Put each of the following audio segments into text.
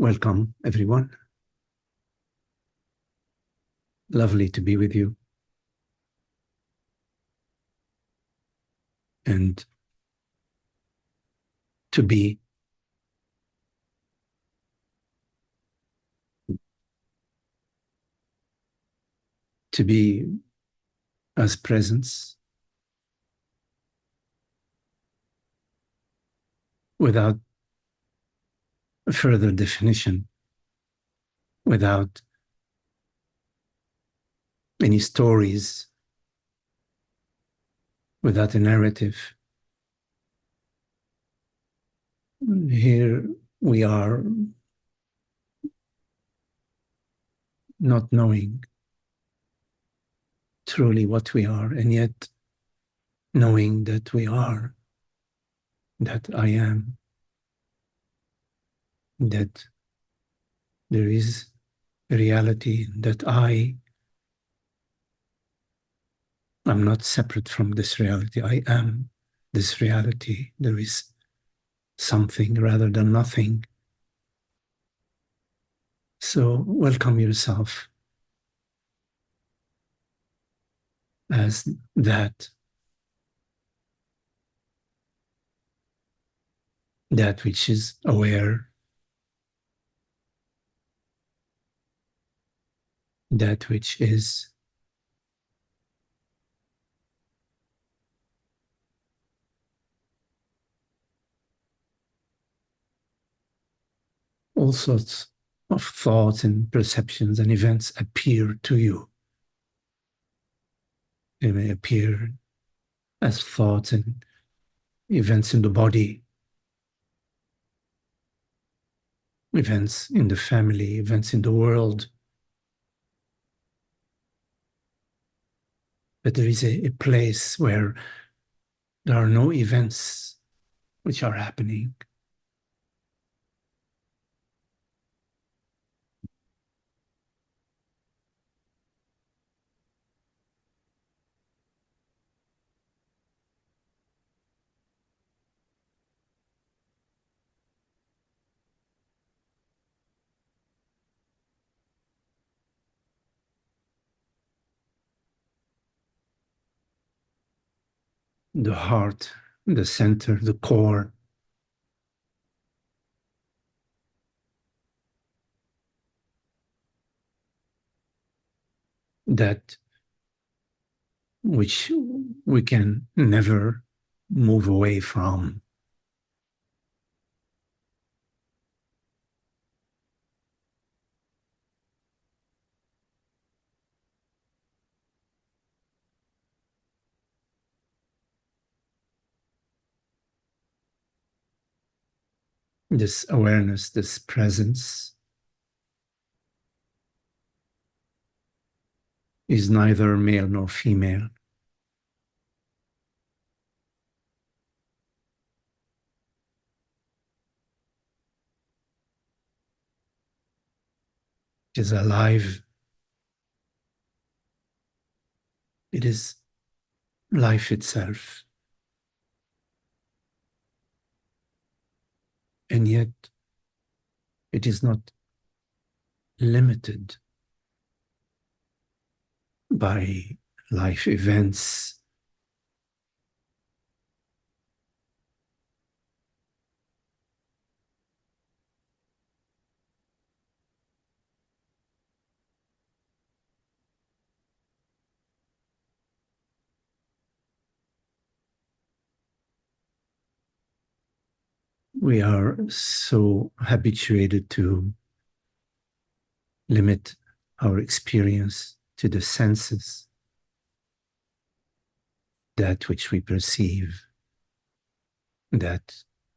Welcome, everyone. Lovely to be with you. And to be as presence without a further definition, without any stories, without a narrative. Here we are not knowing truly what we are, and yet knowing that we are, that I am, that there is a reality, that I'm not separate from this reality. I am this reality. There is something rather than nothing. So welcome yourself as that which is aware, that which is all sorts of thoughts and perceptions and events appear to you. They may appear as thoughts and events in the body, events in the family, events in the world. But there is a place where there are no events which are happening. The heart, the center, the core, that which we can never move away from. This awareness, this presence is neither male nor female. It is alive. It is life itself. And yet it is not limited by life events. We are so habituated to limit our experience to the senses, that which we perceive, that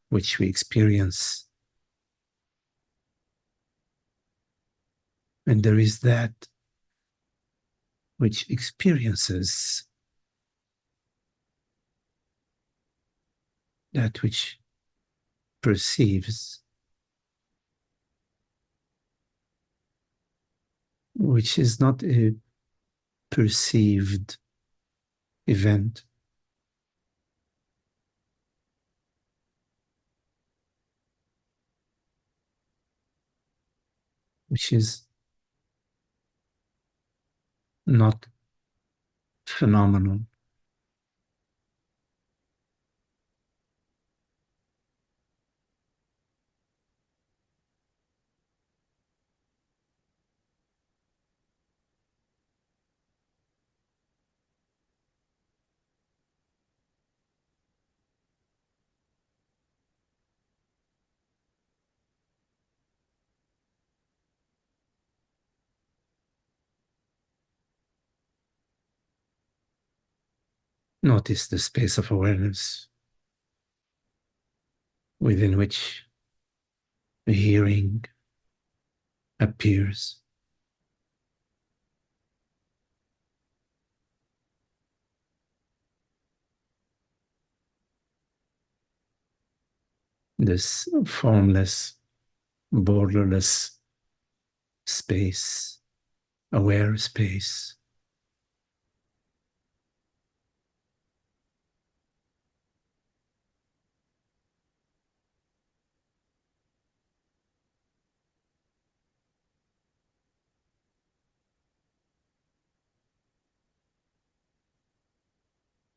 which we experience. And there is that which experiences, that which perceives, which is not a perceived event. which is not phenomenal. Notice the space of awareness within which the hearing appears. This formless, borderless space, aware space.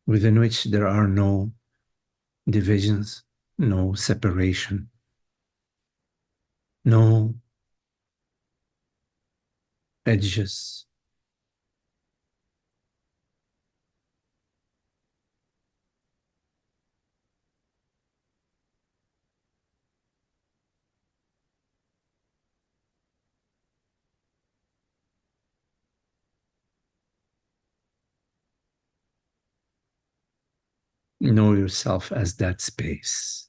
Within which there are no divisions, no separation, no edges, know yourself as that space.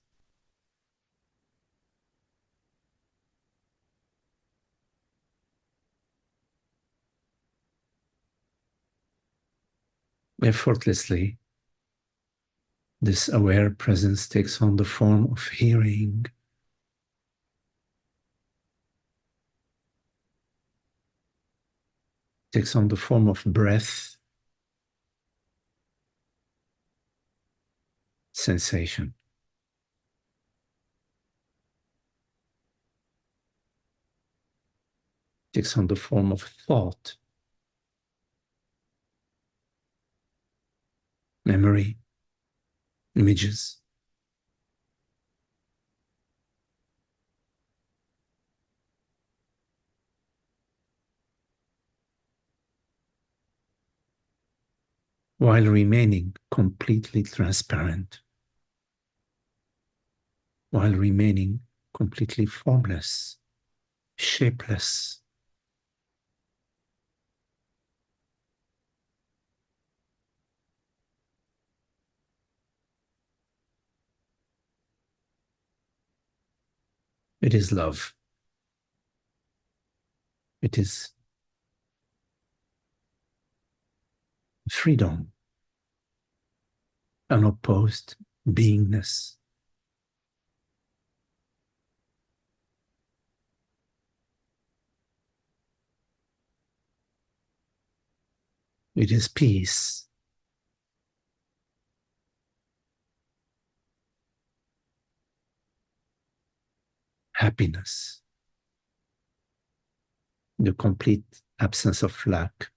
Effortlessly, this aware presence takes on the form of hearing, takes on the form of breath, sensation. Takes on the form of thought, memory, images. While remaining completely transparent, while remaining completely formless, shapeless. It is love. It is freedom, unopposed beingness. It is peace, happiness, the complete absence of lack.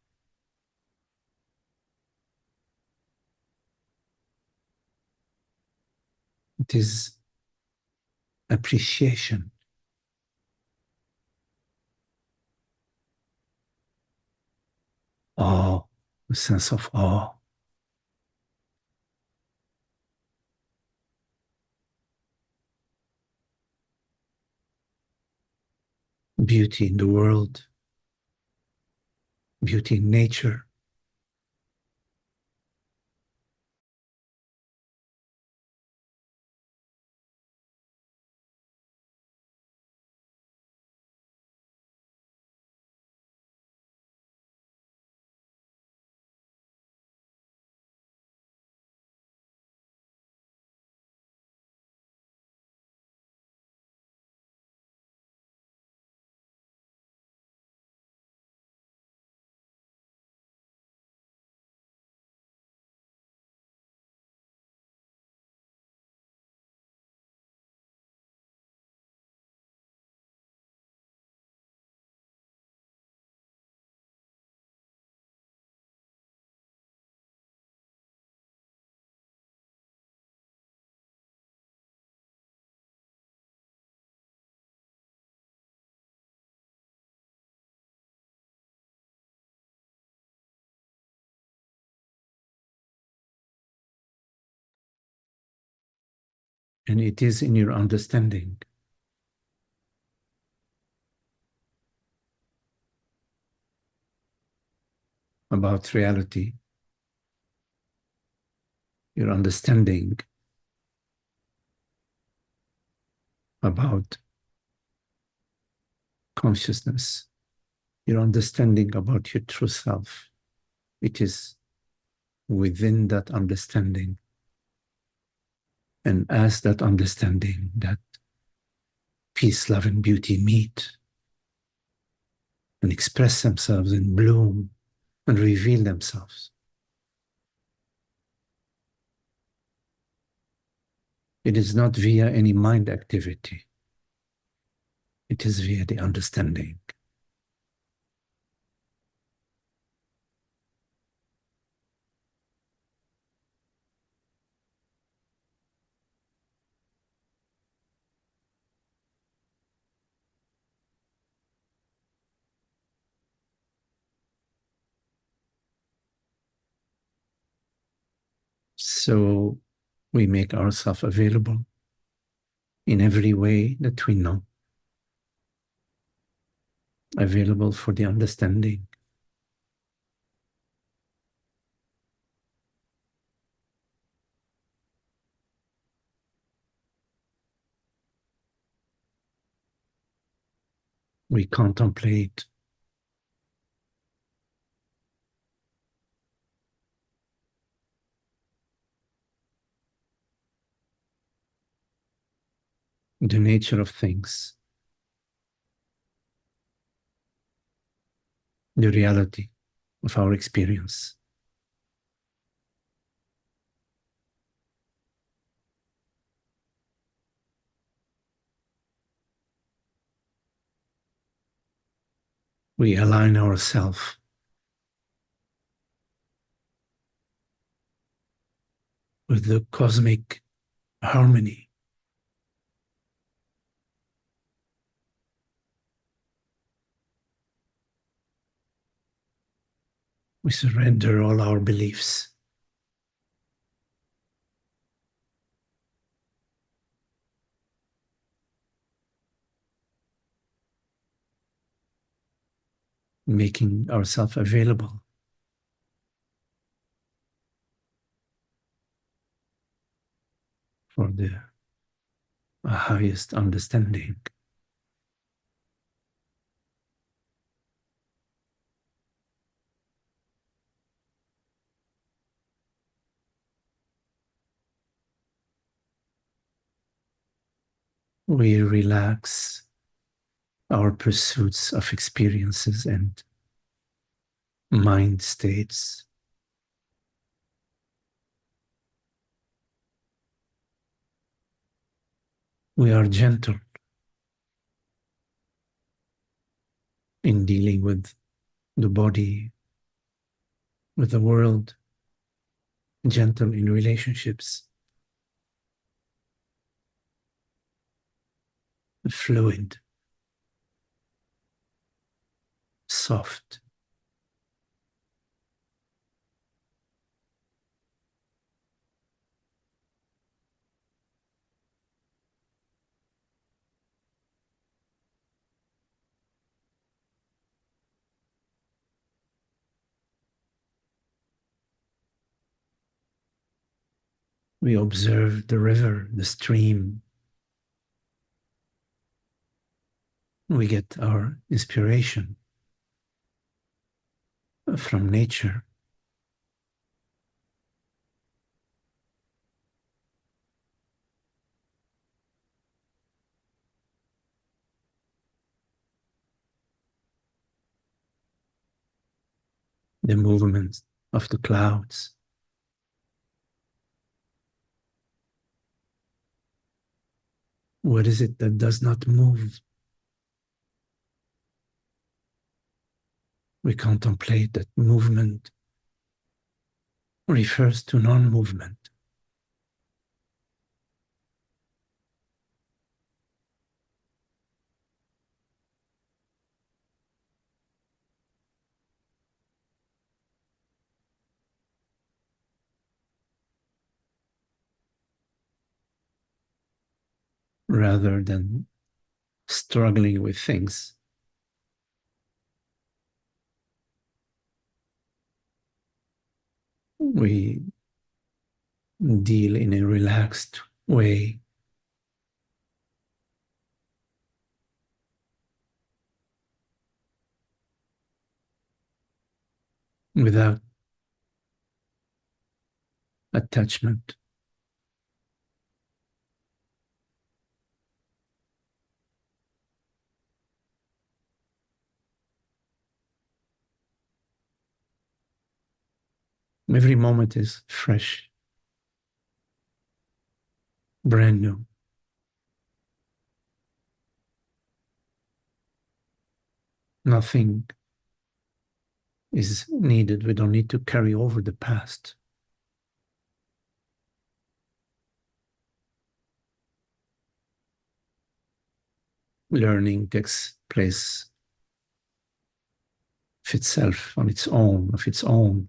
It is appreciation, awe, a sense of awe, beauty in the world, beauty in nature. And it is in your understanding about reality, your understanding about consciousness, your understanding about your true self. It is within that understanding. And as that understanding, that peace, love, and beauty meet and express themselves and bloom and reveal themselves, it is not via any mind activity. It is via the understanding. So we make ourselves available in every way that we know, available for the understanding. We contemplate the nature of things, the reality of our experience. We align ourselves with the cosmic harmony. We surrender all our beliefs. Making ourselves available for the highest understanding. We relax our pursuits of experiences and mind states. We are gentle in dealing with the body, with the world, gentle in relationships, fluid, soft. We observe the river, the stream. We get our inspiration from nature. The movement of the clouds. What is it that does not move? We contemplate that movement refers to non-movement. rather than struggling with things. We deal in a relaxed way, without attachment. Every moment is fresh, brand new. Nothing is needed. We don't need to carry over the past. Learning takes place of itself, on its own, of its own.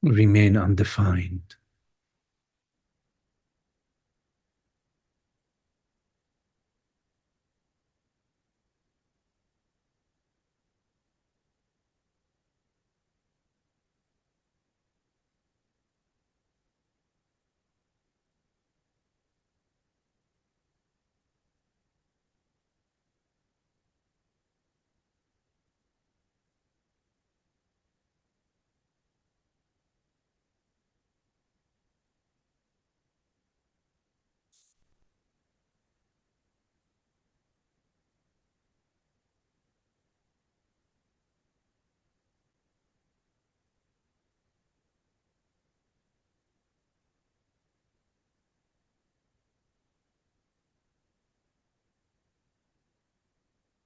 Remain undefined.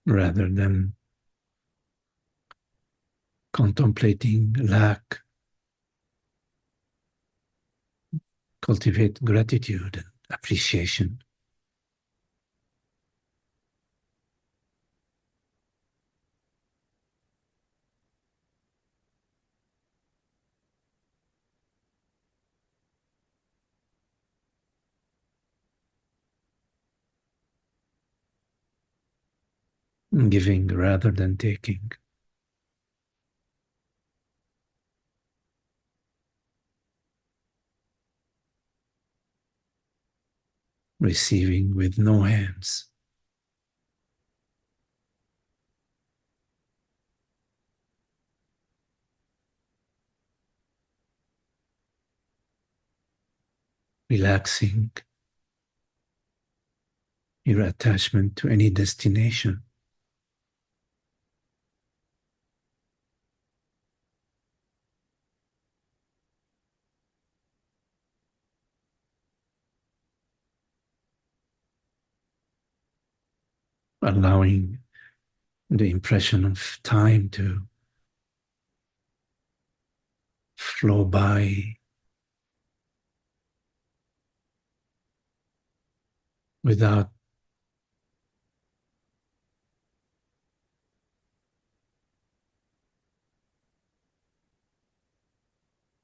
Rather than contemplating lack, cultivate gratitude and appreciation. Giving rather than taking. Receiving with no hands. Relaxing your attachment to any destination. Allowing the impression of time to flow by without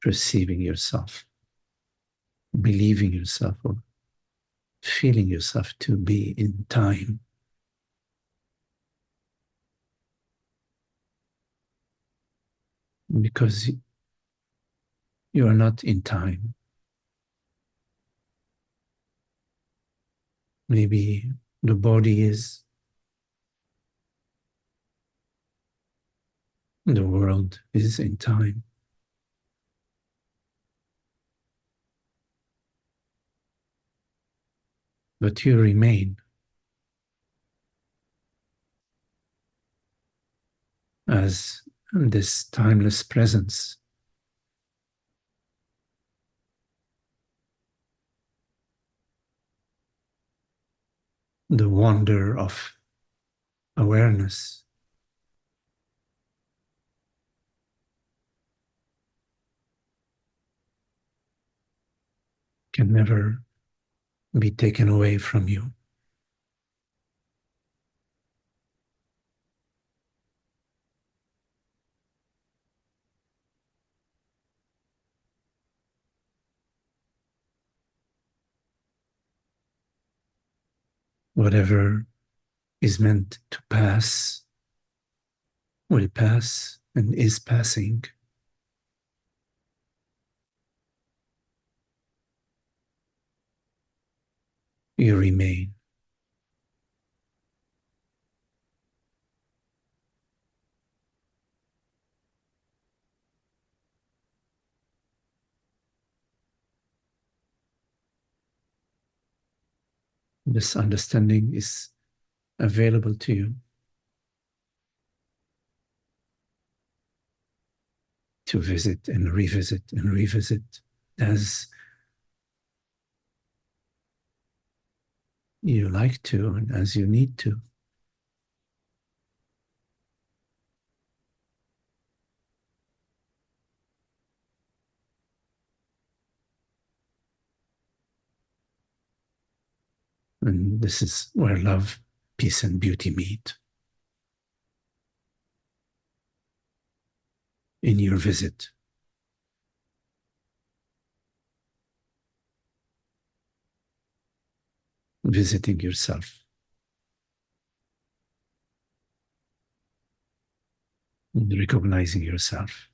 perceiving yourself, believing yourself, or feeling yourself to be in time. Because you are not in time. Maybe the body is, the world is in time. But you remain as this timeless presence. The wonder of awareness can never be taken away from you. Whatever is meant to pass will pass and is passing. You remain. This understanding is available to you to visit and revisit as you like to and as you need to. And this is where love, peace, and beauty meet in your visit, visiting yourself, and recognizing yourself.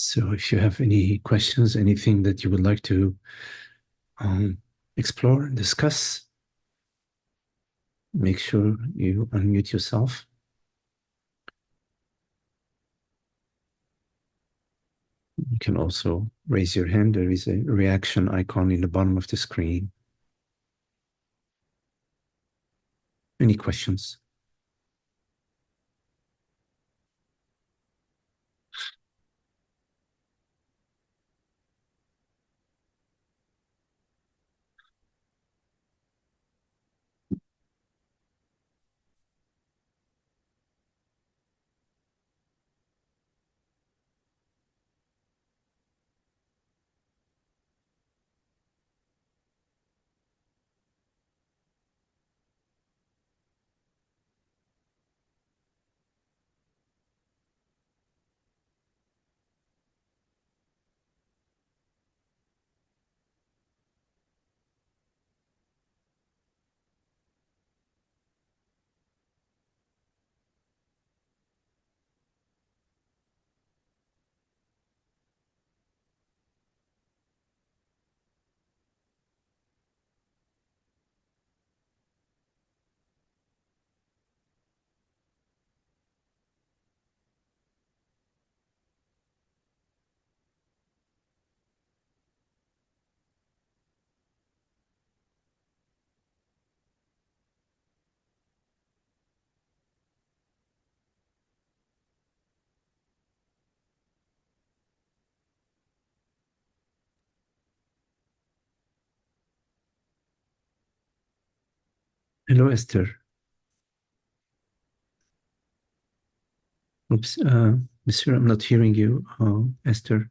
So if you have any questions, anything that you would like to explore, discuss, make sure you unmute yourself. You can also raise your hand. There is a reaction icon in the bottom of the screen. Any questions? Hello, Esther. Oops, Monsieur, I'm not hearing you, Esther.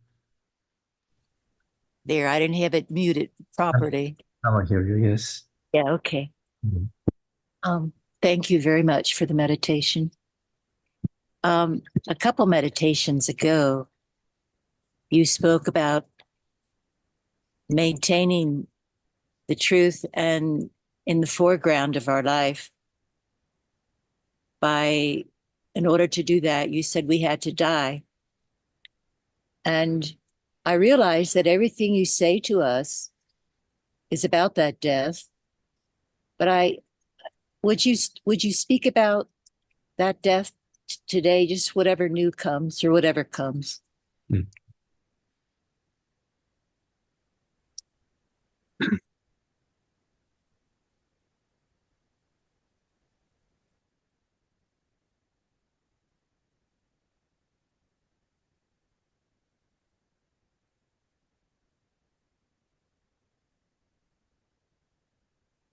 There, I didn't have it muted properly. Now I hear you, yes. Yeah, okay. Thank you very much for the meditation. A couple meditations ago, you spoke about maintaining the truth and in the foreground of our life. In order to do that, you said we had to die. And I realized that everything you say to us is about that death. But would you speak about that death today, just whatever new comes or whatever comes? Mm.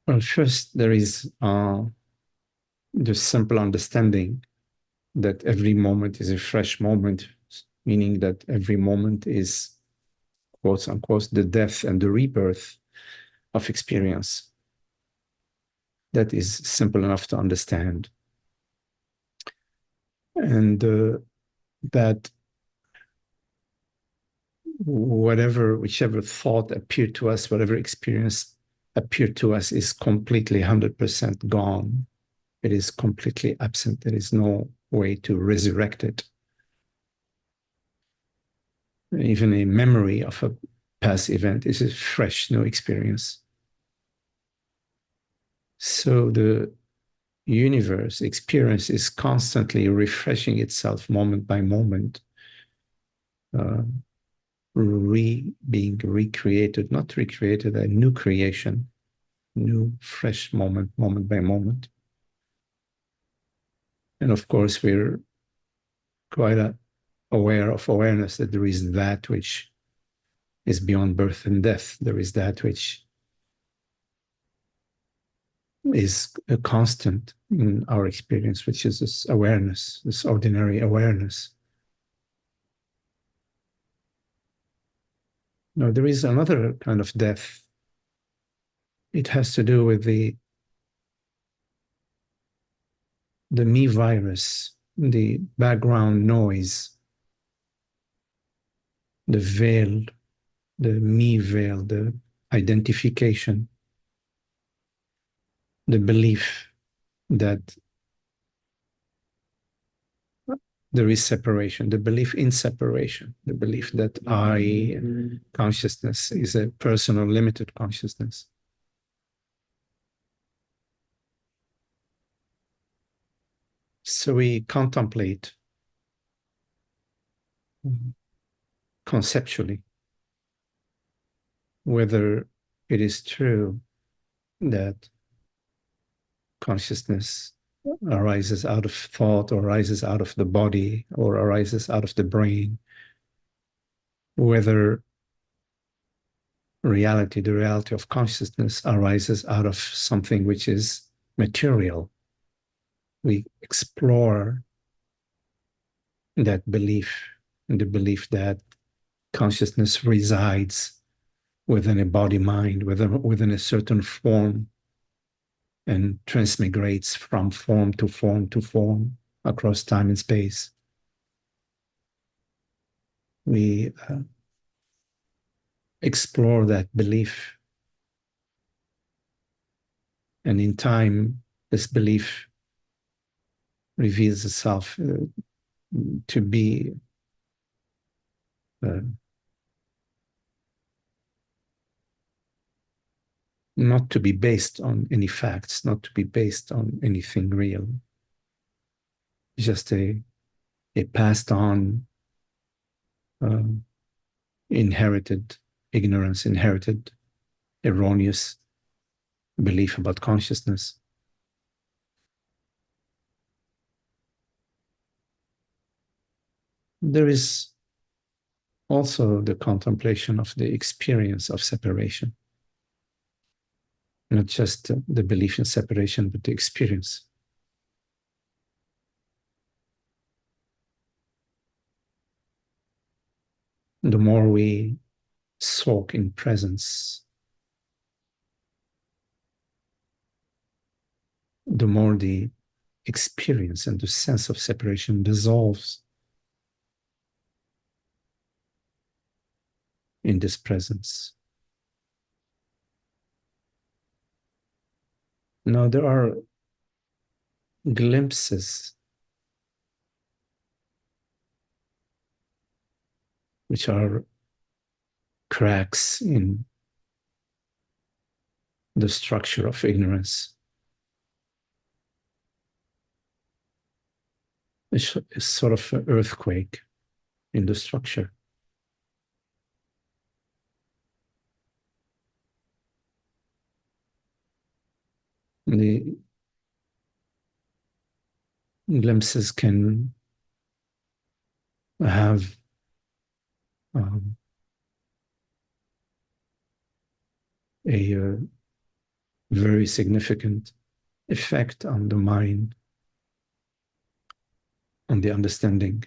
Well, first, there is the simple understanding that every moment is a fresh moment, meaning that every moment is, quote unquote, the death and the rebirth of experience. That is simple enough to understand. And that whichever thought appeared to us, whatever experience appeared to us is completely 100% gone. It is completely absent. There is no way to resurrect it. Even a memory of a past event is a fresh new experience. So the universe experience is constantly refreshing itself moment by moment, being recreated, not recreated, a new creation, new fresh moment by moment. And of course, we're quite aware of awareness that there is that which is beyond birth and death. There is that which is a constant in our experience, which is this awareness, this ordinary awareness. Now, there is another kind of death. It has to do with the me virus, the background noise, the veil, the me veil, the identification, the belief that there is separation, the belief in separation, the belief that I consciousness is a personal, limited consciousness. So we contemplate conceptually whether it is true that consciousness arises out of thought, or arises out of the body, or arises out of the brain, whether reality, the reality of consciousness, arises out of something which is material. We explore that belief, the belief that consciousness resides within a body mind, within a certain form, and transmigrates from form to form to form across time and space. We explore that belief, and in time, this belief reveals itself to be not to be based on any facts, not to be based on anything real. Just a passed on inherited ignorance, inherited erroneous belief about consciousness. There is also the contemplation of the experience of separation. Not just the belief in separation, but the experience. The more we soak in presence, the more the experience and the sense of separation dissolves in this presence. Now, there are glimpses which are cracks in the structure of ignorance. It's sort of an earthquake in the structure. The glimpses can have a very significant effect on the mind, on the understanding,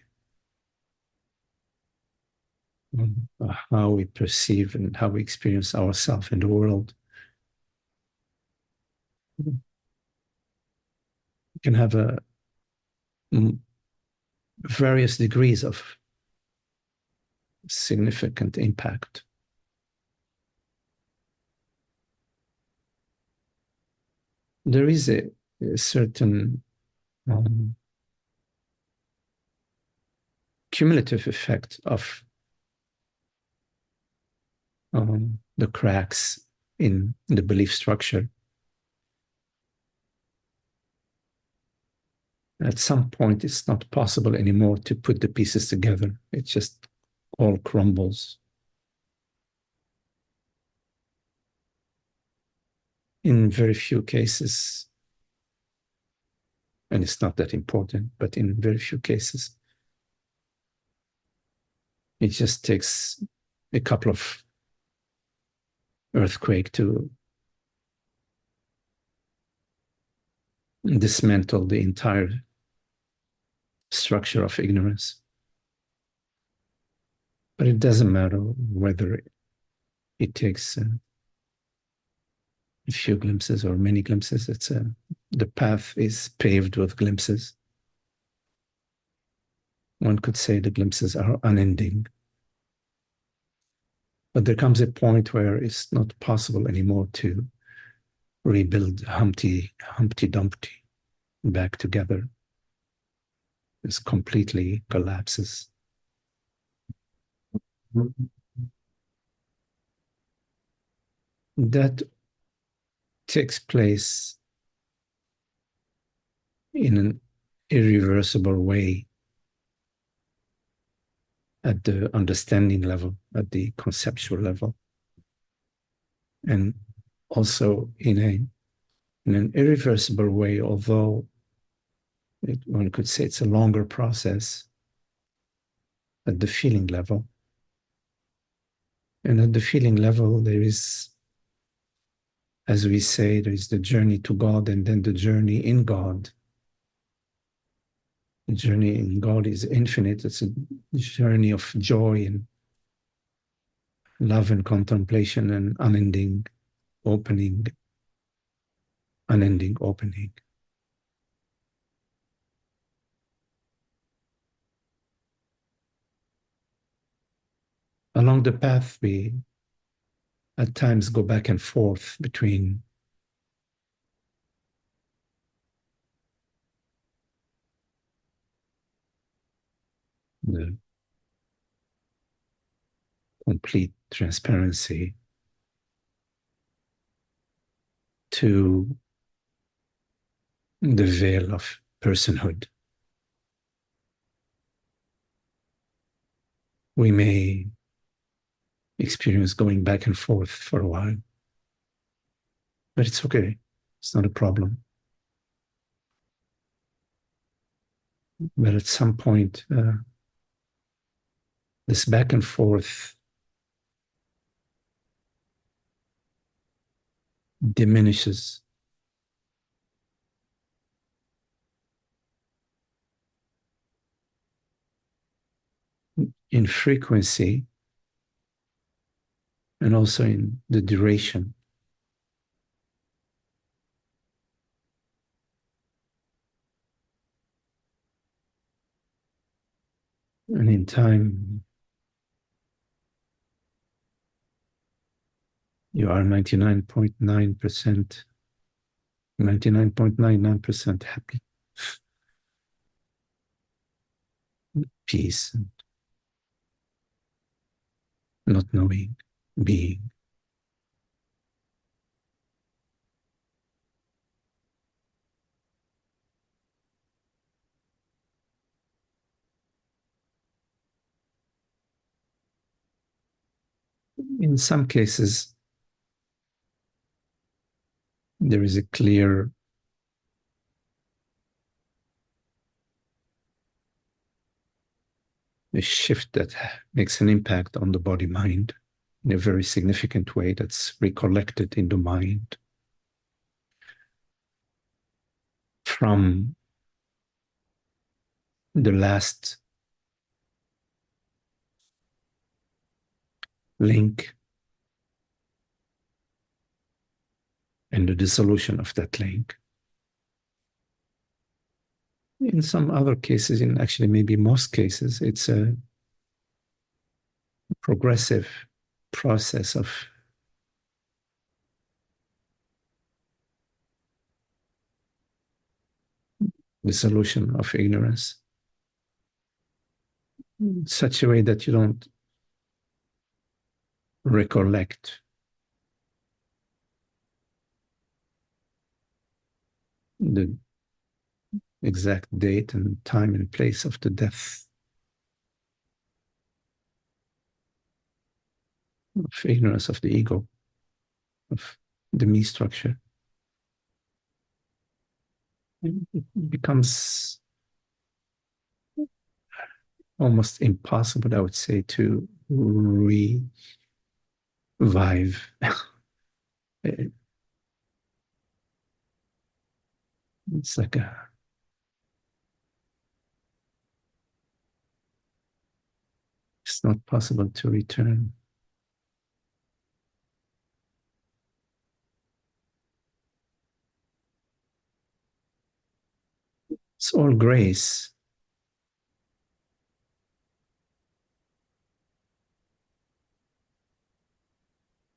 on how we perceive and how we experience ourselves in the world. We can have various degrees of significant impact. There is a certain cumulative effect of the cracks in the belief structure. At some point, it's not possible anymore to put the pieces together. It just all crumbles. In very few cases, and it's not that important, but in very few cases, it just takes a couple of earthquakes to dismantle the entire structure of ignorance. But it doesn't matter whether it takes a few glimpses or many glimpses. The path is paved with glimpses. One could say the glimpses are unending. But there comes a point where it's not possible anymore to rebuild Humpty Dumpty back together. just completely collapses. That takes place in an irreversible way at the understanding level, at the conceptual level, and also in an irreversible way, although one could say it's a longer process at the feeling level. And at the feeling level, there is, as we say, there is the journey to God and then the journey in God. The journey in God is infinite. It's a journey of joy and love and contemplation and unending opening, unending opening. Along the path, we at times go back and forth between the complete transparency to the veil of personhood. We may experience going back and forth for a while, but it's okay. It's not a problem. But at some point, this back and forth diminishes. In frequency and also in the duration. And in time, you are 99.9%, 99.99% happy. Peace, and not knowing, being. In some cases, there is a clear shift that makes an impact on the body mind in a very significant way that's recollected in the mind from the last link and the dissolution of that link. In some other cases, in actually maybe most cases, it's a progressive process of dissolution of ignorance in such a way that you don't recollect the exact date and time and place of the death of ignorance of the ego, of the me structure. It becomes almost impossible, I would say, to revive. It's like it's not possible to return. It's all grace.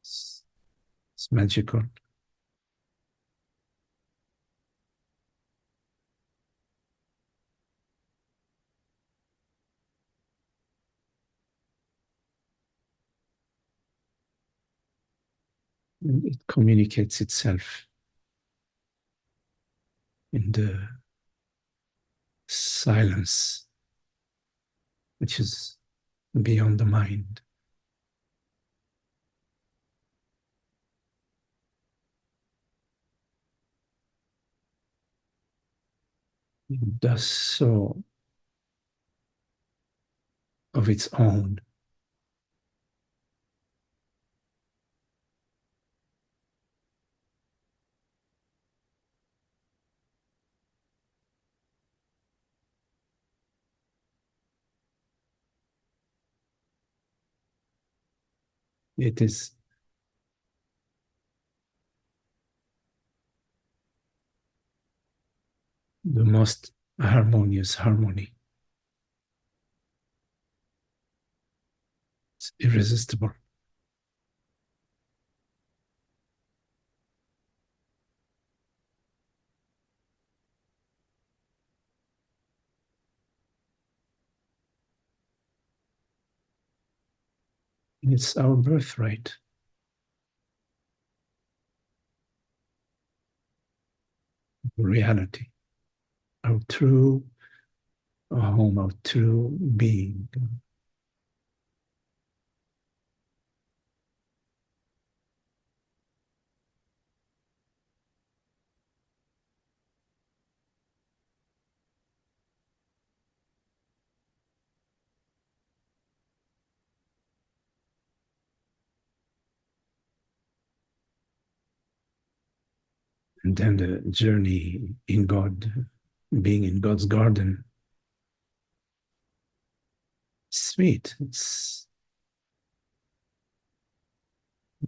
It's magical. And it communicates itself in the silence, which is beyond the mind. It does so of its own. It is the most harmonious harmony. It's irresistible. It's our birthright, reality, our true home, our true being. And then the journey in God, being in God's garden, sweet, it's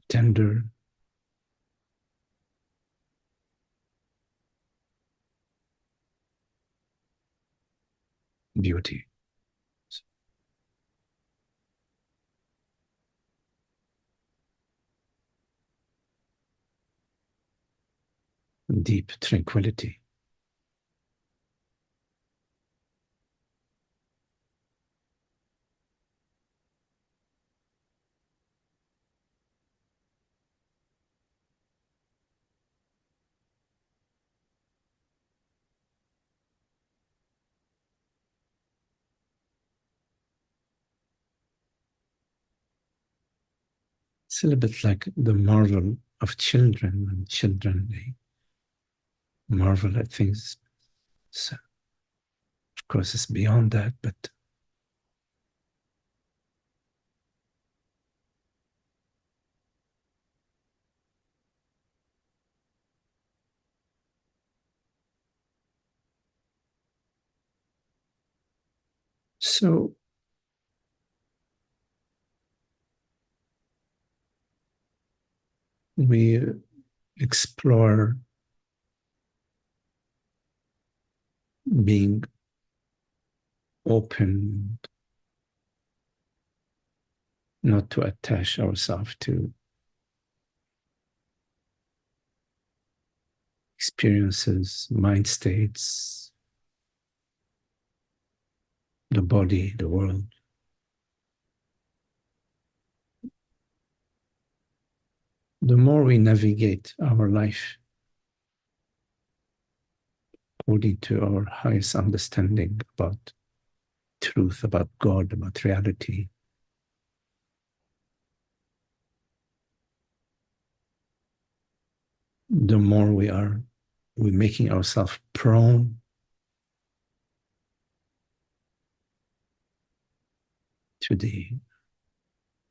tender, beauty, deep tranquility. It's a little bit like the marvel of children. And children, they marvel at things. So, of course, it's beyond that, but so we explore being open, not to attach ourselves to experiences, mind states, the body, the world. The more we navigate our life according to our highest understanding about truth, about God, about reality, the more we're making ourselves prone to the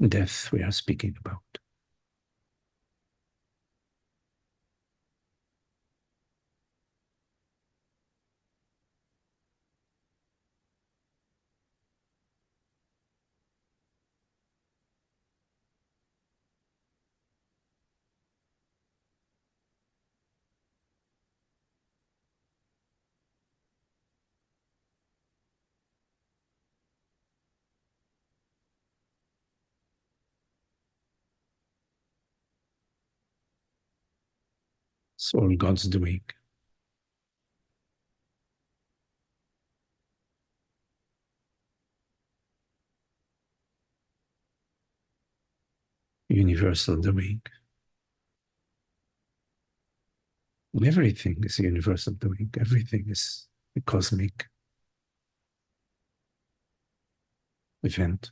death we are speaking about. It's all God's doing. Universal doing. Everything is a universal doing. Everything is a cosmic event.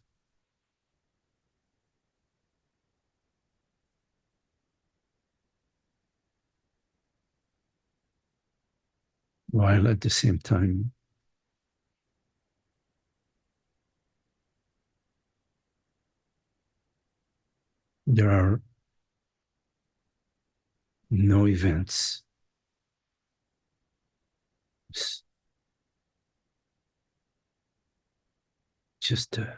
While at the same time, there are no events. It's just a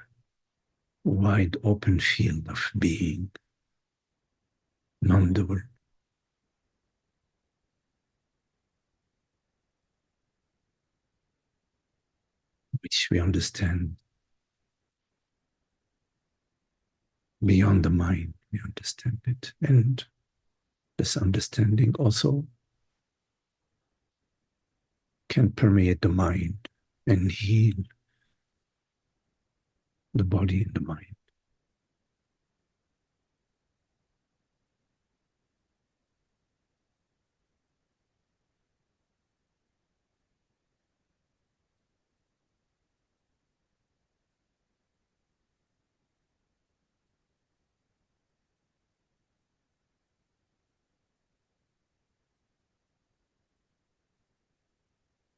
wide open field of being, non-dual. Which we understand beyond the mind. We understand it. And this understanding also can permeate the mind and heal the body and the mind.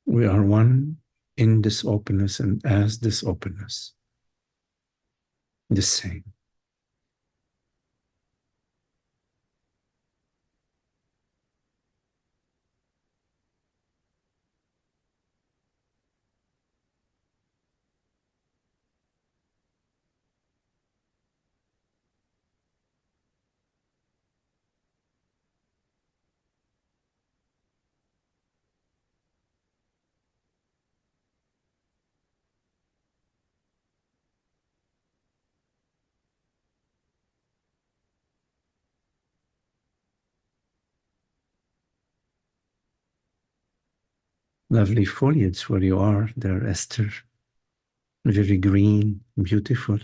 We are one in this openness and as this openness, the same. Lovely foliage where you are there, Esther. Very green, beautiful.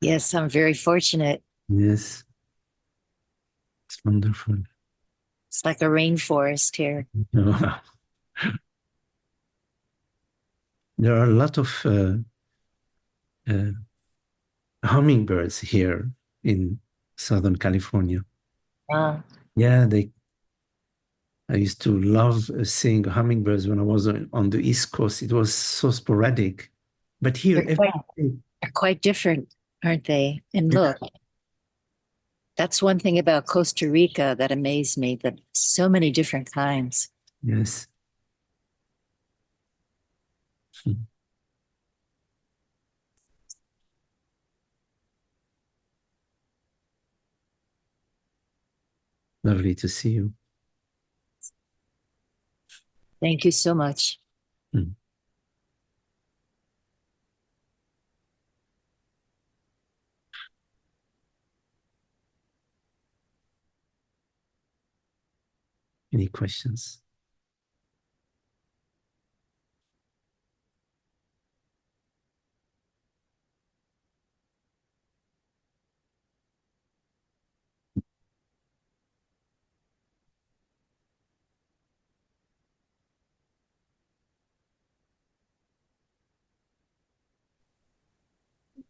Yes, I'm very fortunate. Yes, it's wonderful. It's like a rainforest here. There are a lot of uh, hummingbirds here in Southern California. Uh, Yeah, I used to love seeing hummingbirds when I was on the East Coast. It was so sporadic, but here they're every quite, day. they're quite different, aren't they? And look, that's one thing about Costa Rica that amazed me, that so many different kinds. Yes. Hmm. Lovely to see you. Thank you so much. Hmm. Any questions?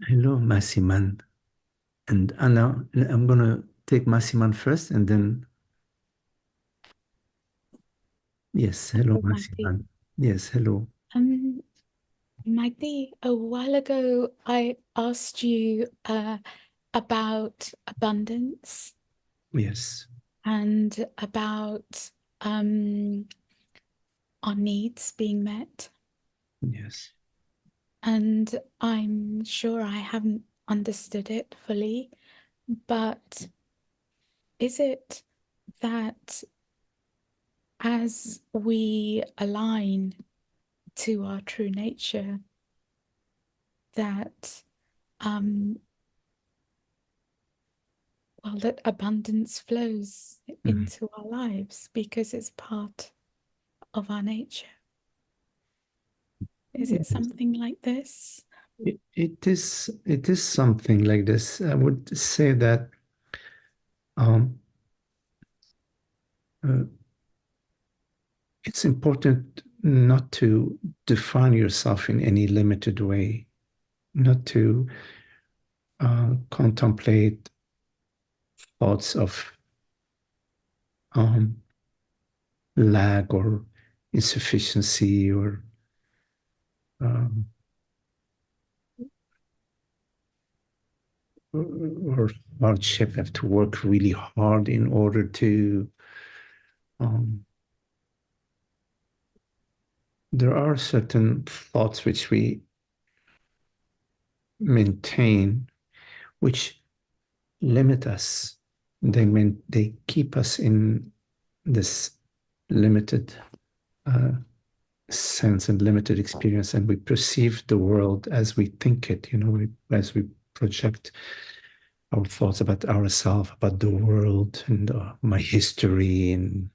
Hello, Massiman. And Anna, I'm going to take Massiman first and then, yes, hello, Oh, Magdi. Massiman. Yes, hello. Um, Magdi, a while ago I asked you about abundance Yes, and about our needs being met. yes. And I'm sure I haven't understood it fully, but is it that as we align to our true nature, that um, well, that abundance flows into our lives because it's part of our nature? Is it Yes. something like this? It is something like this. I would say that um, uh, it's important not to define yourself in any limited way, not to contemplate thoughts of lack or insufficiency or um, or hardship. Have to work really hard in order to there are certain thoughts which we maintain which limit us. They keep us in this limited sense and limited experience, and we perceive the world as we think it, as we project our thoughts about ourselves, about the world, and my history, and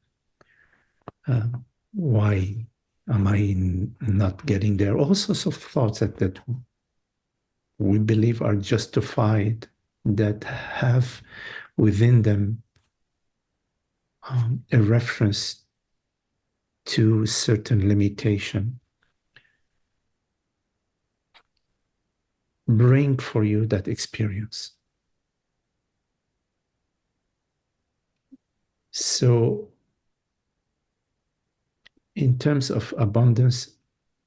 why am I not getting there? All sorts of thoughts that we believe are justified, that have within them a reference to certain limitation, bring for you that experience. So, in terms of abundance,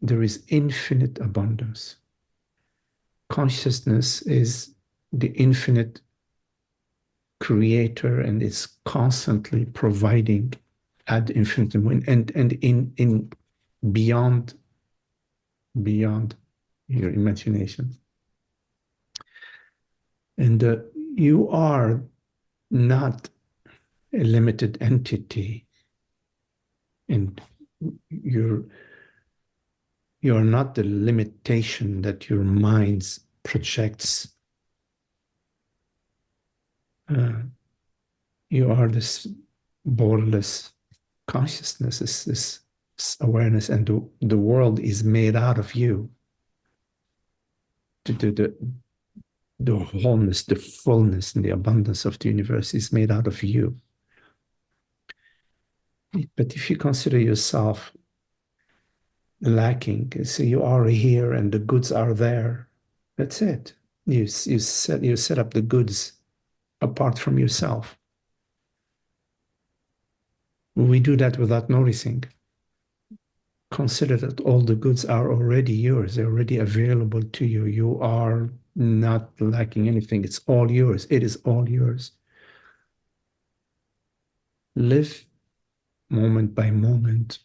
there is infinite abundance. Consciousness is the infinite creator, and it's constantly providing ad infinitum and in beyond your imagination. And you are not a limited entity, and you're not the limitation that your mind projects. You are this borderless consciousness, this awareness, and the world is made out of you. The wholeness, the fullness, and the abundance of the universe is made out of you. But if you consider yourself lacking, so you are here and the goods are there, that's it. You set up the goods apart from yourself. We do that without noticing. Consider that all the goods are already yours. They're already available to you. You are not lacking anything. It's all yours. It is all yours. Live moment by moment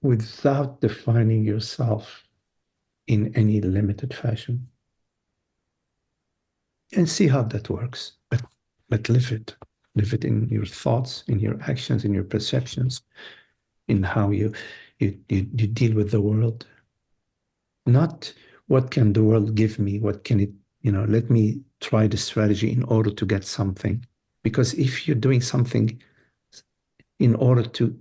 without defining yourself in any limited fashion. And see how that works. But live it. Live it in your thoughts, in your actions, in your perceptions, in how you deal with the world. Not what can the world give me, what can it, let me try the strategy in order to get something. Because if you're doing something in order to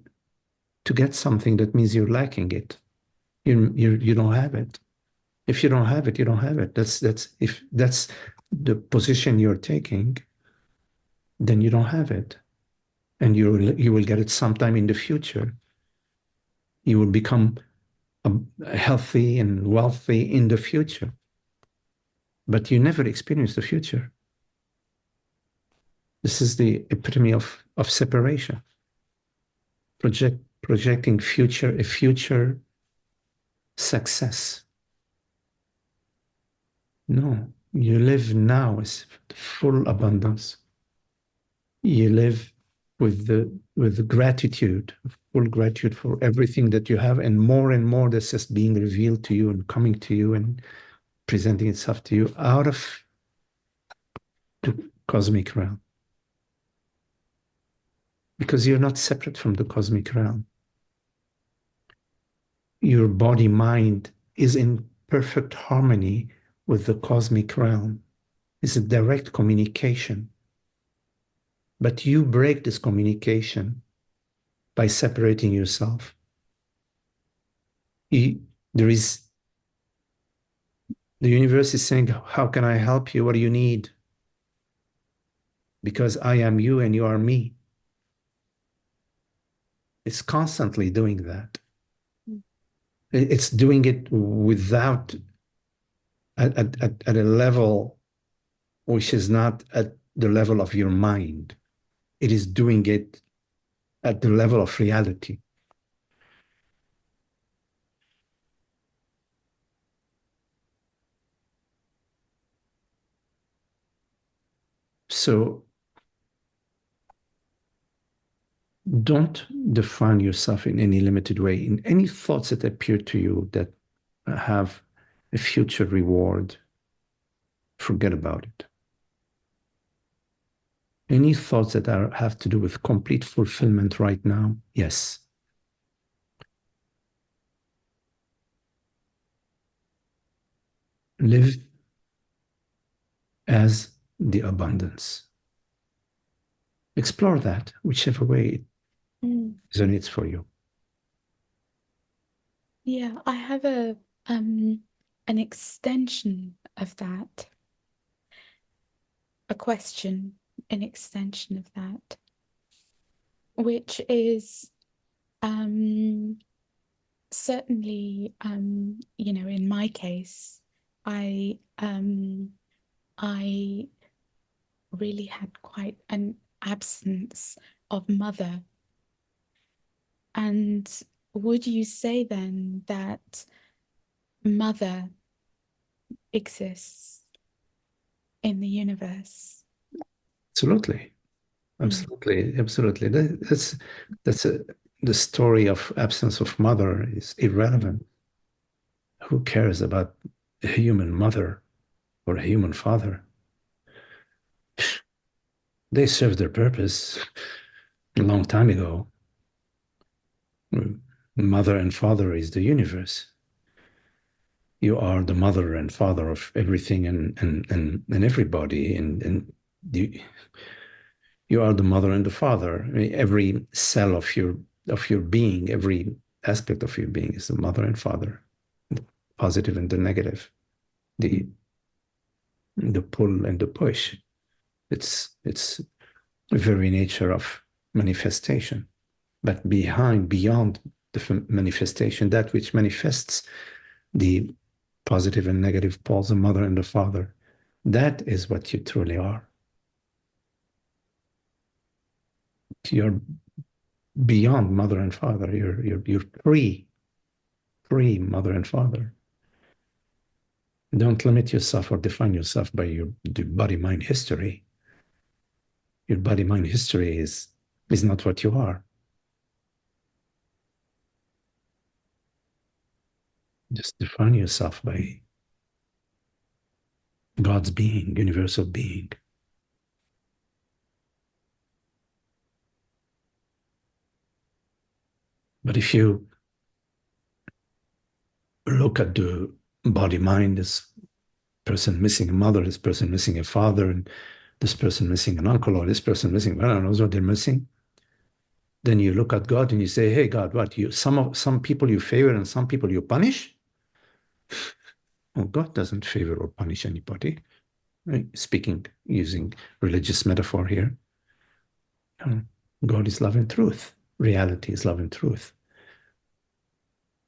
get something, that means you're lacking it. You don't have it. If you don't have it, you don't have it. If that's the position you're taking, then you don't have it. And you will get it sometime in the future. You will become healthy and wealthy in the future. But you never experience the future. This is the epitome of separation. Projecting a future success. No, you live now with full abundance. You live with the gratitude, full gratitude for everything that you have, and more that's just being revealed to you and coming to you and presenting itself to you out of the cosmic realm. Because you're not separate from the cosmic realm. Your body-mind is in perfect harmony with the cosmic realm. It's a direct communication. But you break this communication by separating yourself. The universe is saying, how can I help you? What do you need? Because I am you and you are me. It's constantly doing that. Mm. It's doing it without at a level which is not at the level of your mind. It is doing it at the level of reality. So don't define yourself in any limited way. In any thoughts that appear to you that have a future reward, forget about it. Any thoughts that have to do with complete fulfillment right now, yes. Live as the abundance. Explore that, whichever way it resonates for you. Yeah, I have an extension of that, a question, an extension of that, which is certainly you know, in my case, I really had quite an absence of mother. And would you say then that mother exists in the universe? Absolutely. Absolutely. Absolutely. That's the story of absence of mother is irrelevant. Who cares about a human mother or a human father? They served their purpose a long time ago. Mother and father is the universe. You are the mother and father of everything and everybody. And you are the mother and the father. I mean, every cell of your being, every aspect of your being is the mother and father, the positive and the negative, the pull and the push. It's the very nature of manifestation. But beyond the manifestation, that which manifests the positive and negative poles, the mother and the father, that is what you truly are. You're beyond mother and father. You're pre mother and father. Don't limit yourself or define yourself by your body-mind history. Your body-mind history is not what you are. Just define yourself by God's being, universal being. But if you look at the body-mind, this person missing a mother, this person missing a father, and this person missing an uncle, or this person missing, I don't know what they're missing. Then you look at God and you say, hey, God, what some people you favor and some people you punish? Well, God doesn't favor or punish anybody. Right? Speaking, using religious metaphor here. God is love and truth. Reality is love and truth.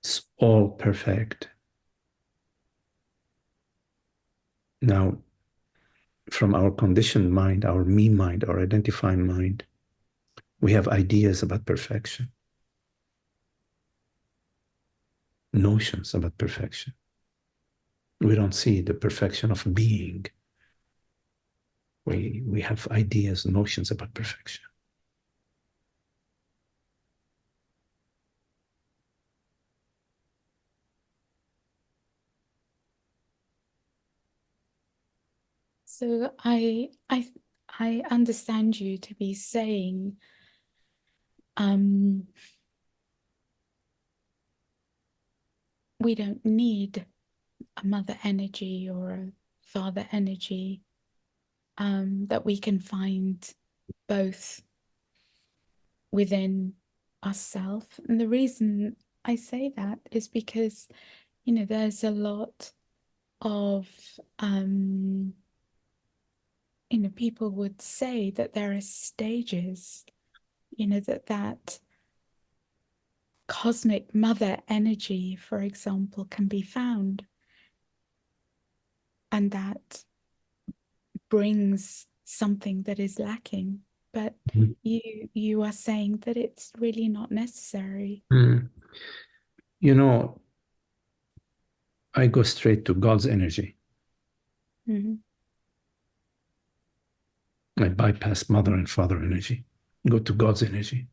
It's all perfect. Now, from our conditioned mind, our me mind, our identifying mind, we have ideas about perfection, notions about perfection. We don't see the perfection of being. We have ideas, notions about perfection. So I understand you to be saying we don't need a mother energy or a father energy, that we can find both within ourselves. And the reason I say that is because, you know, there's a lot of you know, people would say that there are stages, you know, that cosmic mother energy, for example, can be found. And that brings something that is lacking. But Mhm. you are saying that it's really not necessary. You know, I go straight to God's energy. Mhm. I bypass mother and father energy, go to God's energy,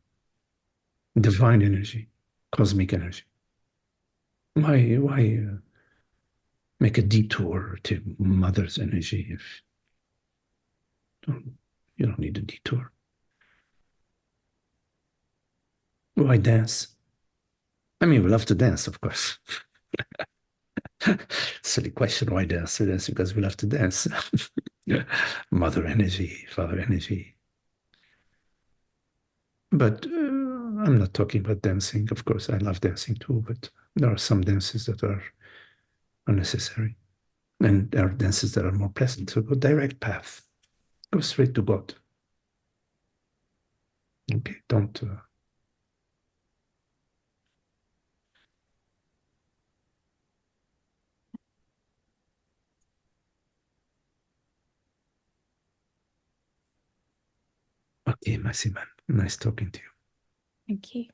divine energy, cosmic energy. Why make a detour to mother's energy if you don't need a detour? Why dance? I mean, we love to dance, of course. Silly question. Why dance? We dance because we love to dance. Mother energy, father energy. But I'm not talking about dancing. Of course, I love dancing too, but there are some dances that are unnecessary. And there are dances that are more pleasant. So go direct path. Go straight to God. Okay, don't. Okay, Massiman. Nice talking to you. Thank you.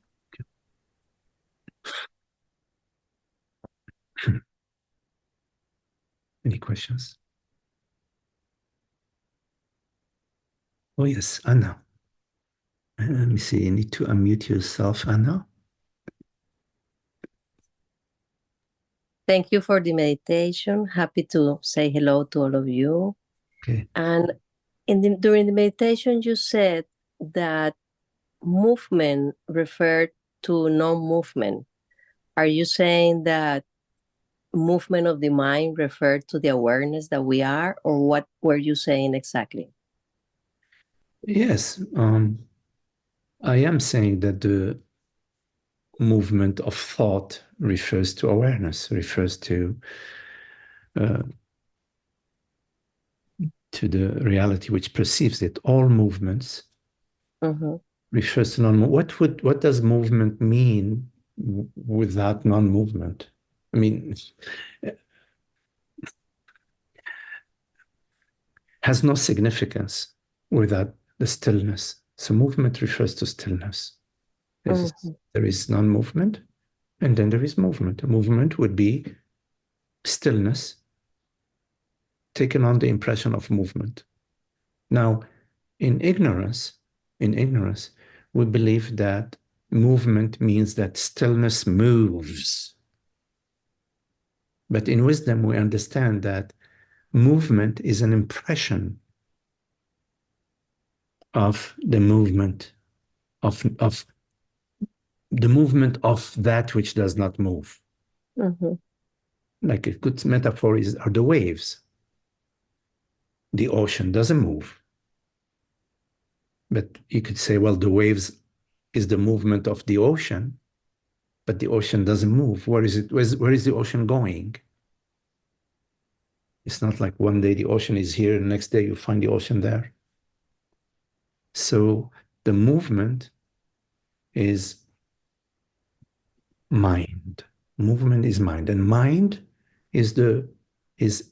Any questions? Oh, yes, Anna. Let me see. You need to unmute yourself, Anna. Thank you for the meditation. Happy to say hello to all of you. Okay. And during the meditation, you said that movement referred to non-movement. Are you saying that movement of the mind referred to the awareness that we are, or what were you saying exactly? Yes, I am saying that the movement of thought refers to awareness, refers to the reality which perceives it. All movements Mm-hmm. refers to non. What does movement mean without non-movement? I mean, has no significance without the stillness. So movement refers to stillness. There is non-movement, and then there is movement. A movement would be stillness taken on the impression of movement. Now, in ignorance, we believe that movement means that stillness moves. But in wisdom, we understand that movement is an impression of the movement of the movement of that which does not move. Mm-hmm. Like a good metaphor are the waves. The ocean doesn't move. But you could say, well, the waves is the movement of the ocean, but the ocean doesn't move. Where is it? Where is the ocean going? It's not like one day the ocean is here, and the next day you find the ocean there. So the movement is mind. Movement is mind, and mind is is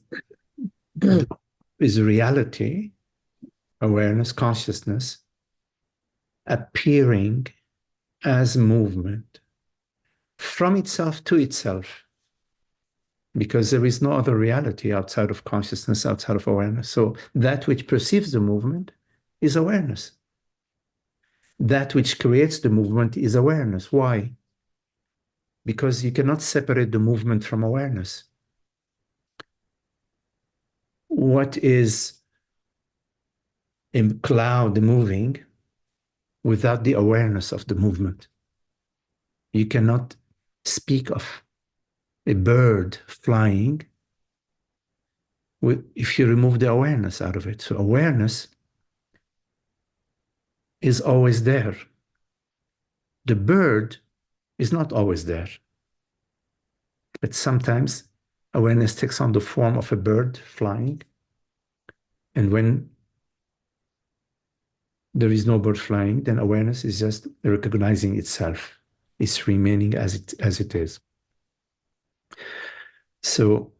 is reality, awareness, consciousness appearing as movement from itself to itself, because there is no other reality outside of consciousness, outside of awareness. So that which perceives the movement is awareness. That which creates the movement is awareness. Why? Because you cannot separate the movement from awareness. What is a cloud moving without the awareness of the movement? You cannot speak of a bird flying if you remove the awareness out of it. So awareness is always there. The bird is not always there, but sometimes awareness takes on the form of a bird flying. And when there is no bird flying, then awareness is just recognizing itself. It's remaining as it is. So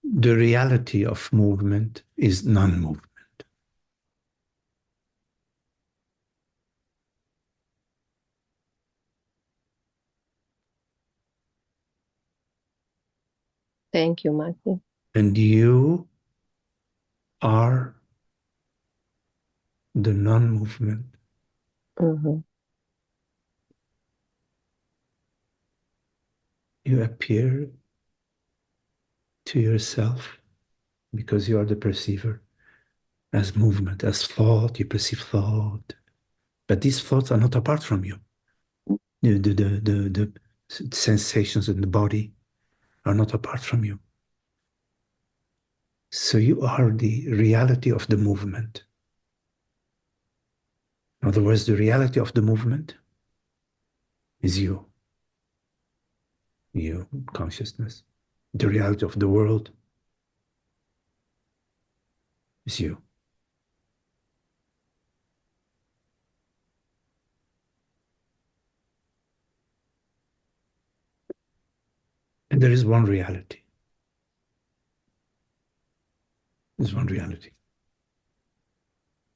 the reality of movement is non-movement. Thank you, Magdi. And you are the non-movement. Mhm. You appear to yourself because you are the perceiver as movement, as thought. You perceive thought, but these thoughts are not apart from you. The sensations in the body are not apart from you. So you are the reality of the movement. In other words, the reality of the movement is you, consciousness. The reality of the world is you. And there is one reality. There's one reality.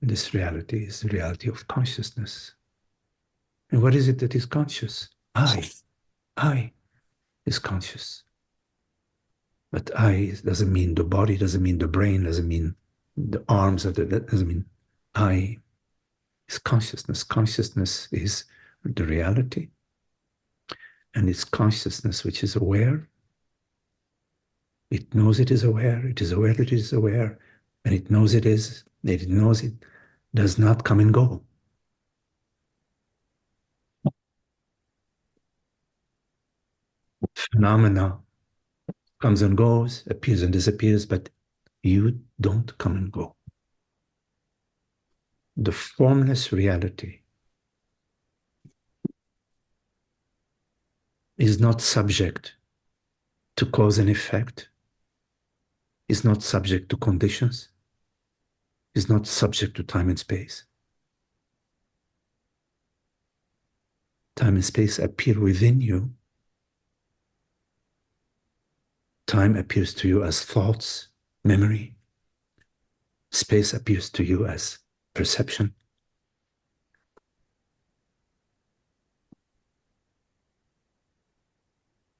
This reality is the reality of consciousness. And what is it that is conscious? I is conscious. But I doesn't mean the body, doesn't mean the brain, doesn't mean the arms, that doesn't mean I is consciousness. Consciousness is the reality. And it's consciousness which is aware. It knows it is aware. It is aware that it is aware. And it knows it is, that it knows it does not come and go. Phenomena comes and goes, appears and disappears, but you don't come and go. The formless reality is not subject to cause and effect, is not subject to conditions, is not subject to time and space. Time and space appear within you. Time appears to you as thoughts, memory. Space appears to you as perception.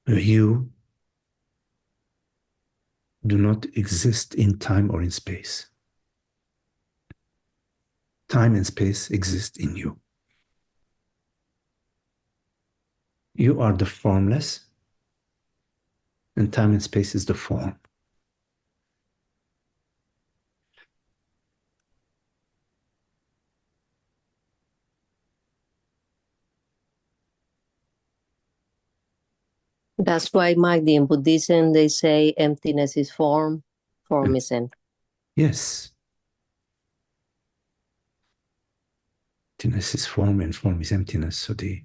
You do not exist in time or in space. Time and space exist in you. You are the formless, and time and space is the form. That's why, Magdi, in Buddhism, they say emptiness is form, form is empty. Yes. Emptiness is form and form is emptiness. So the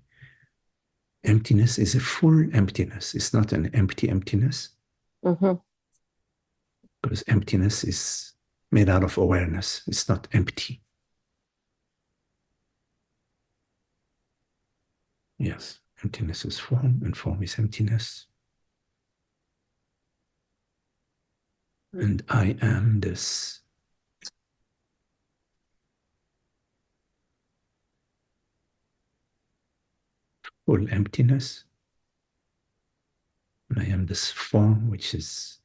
emptiness is a full emptiness. It's not an empty emptiness. Mm-hmm. Because emptiness is made out of awareness. It's not empty. Yes, emptiness is form and form is emptiness. And I am this full emptiness. And I am this form which is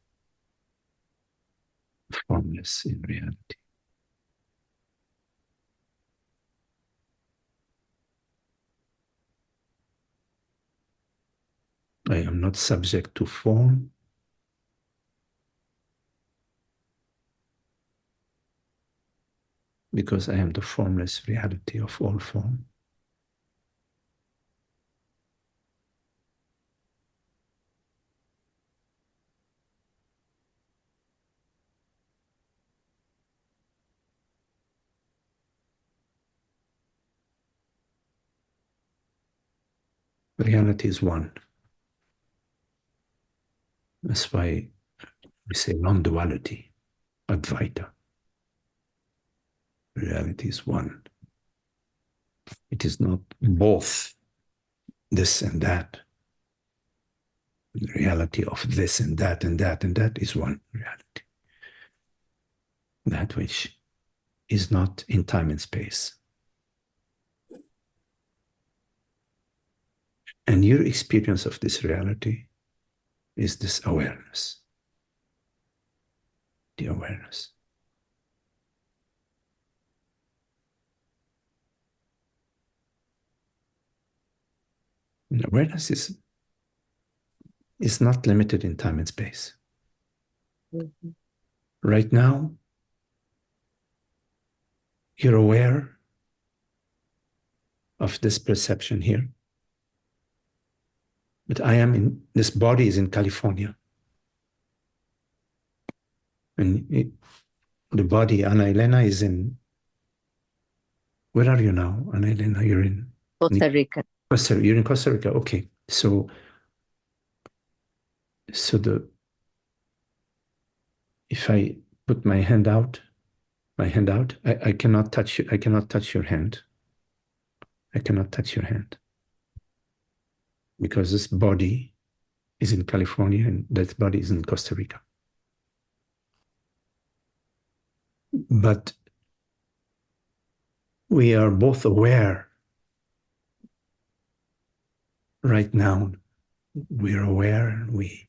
formless in reality. I am not subject to form. Because I am the formless reality of all form. Reality is one. That's why we say non-duality, Advaita. Reality is one. It is not both this and that. The reality of this and that and that and that is one reality. That which is not in time and space. And your experience of this reality is this awareness. The awareness. And awareness is not limited in time and space. Mhm. Right now, you're aware of this perception here. But this body is in California. And the body, Ana Elena, is in, where are you now, Ana Elena? You're in Costa Rica. You're in Costa Rica. Okay. So if I put my hand out, I cannot touch you. I cannot touch your hand. I cannot touch your hand. Because this body is in California and that body is in Costa Rica. But we are both aware right now. We're aware and we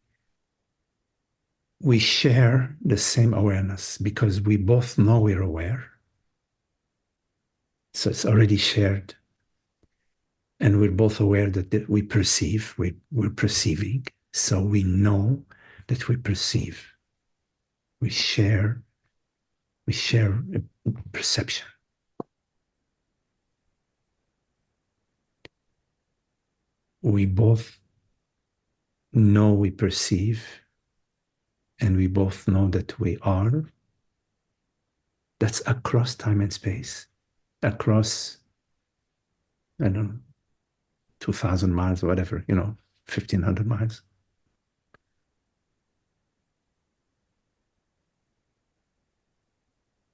share the same awareness because we both know we're aware. So it's already shared. And we're both aware that we perceive, we're perceiving. So we know that we perceive. We share a perception. We both know we perceive, and we both know that we are. That's across time and space, across, I don't know, 2,000 miles or whatever, 1,500 miles.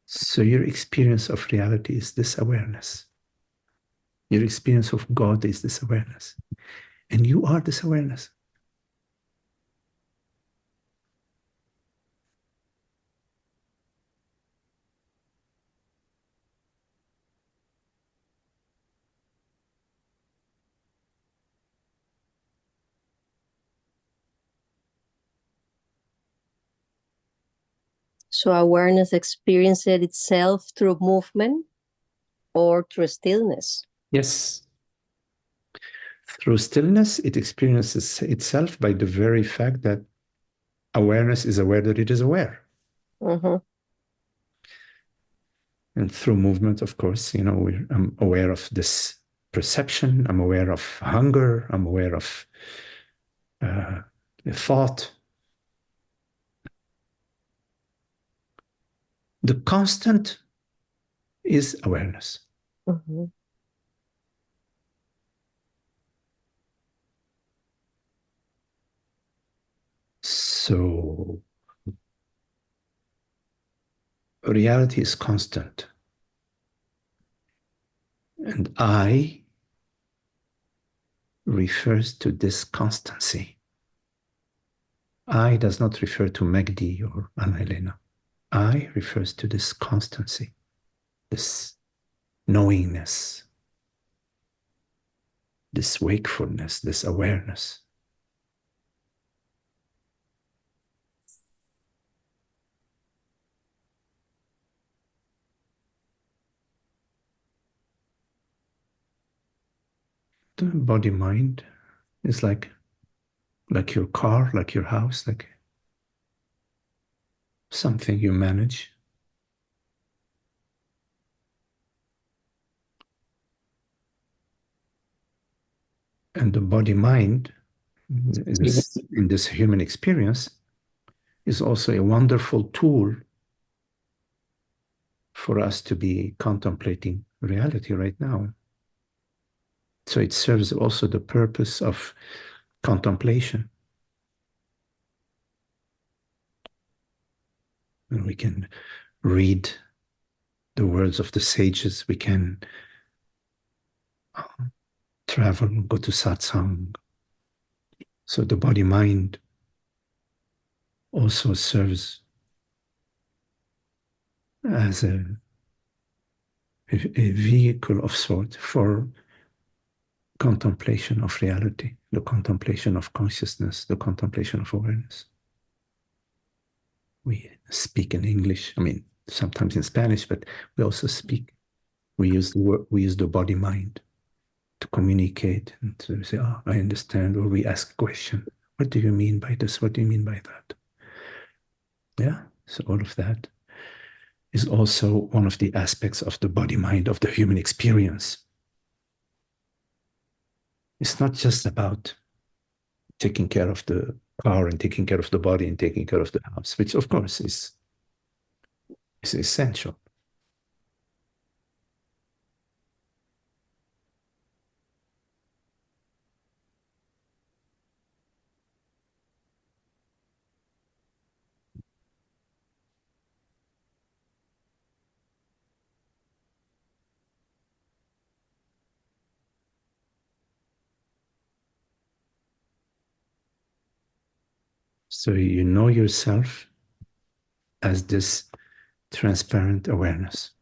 So your experience of reality is this awareness. Your experience of God is this awareness. And you are this awareness. So awareness experiences itself through movement or through stillness. Yes. Through stillness, it experiences itself by the very fact that awareness is aware that it is aware. Mm-hmm. And through movement, of course, I'm aware of this perception. I'm aware of hunger. I'm aware of the thought. The constant is awareness. Mm-hmm. So reality is constant. And I refers to this constancy. I does not refer to Magdi or Ana Elena. I refers to this constancy, this knowingness, this wakefulness, this awareness. The body-mind is like your car, like your house, like something you manage. And the body-mind, in this human experience, is also a wonderful tool for us to be contemplating reality right now. So it serves also the purpose of contemplation. And we can read the words of the sages. We can travel, go to Satsang. So the body-mind also serves as a vehicle of sort for contemplation of reality, the contemplation of consciousness, the contemplation of awareness. We speak in English, I mean, sometimes in Spanish, but we also speak. We use the word, we use the body mind to communicate and to say, oh, I understand, or we ask a question. What do you mean by this? What do you mean by that? Yeah, so all of that is also one of the aspects of the body mind of the human experience. It's not just about taking care of the car and taking care of the body and taking care of the house, which of course is essential. So you know yourself as this transparent awareness.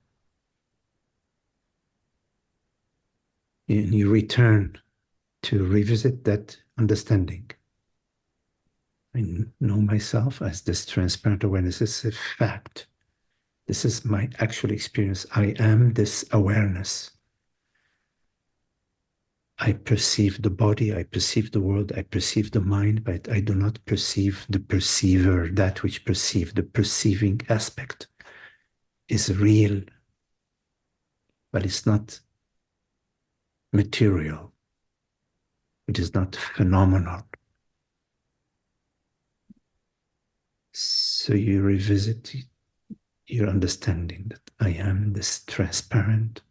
And you return to revisit that understanding. I know myself as this transparent awareness. This is a fact. This is my actual experience. I am this awareness. I perceive the body, I perceive the world, I perceive the mind, but I do not perceive the perceiver, that which perceives. The perceiving aspect is real, but it's not material. It is not phenomenal. So you revisit your understanding that I am this transparent,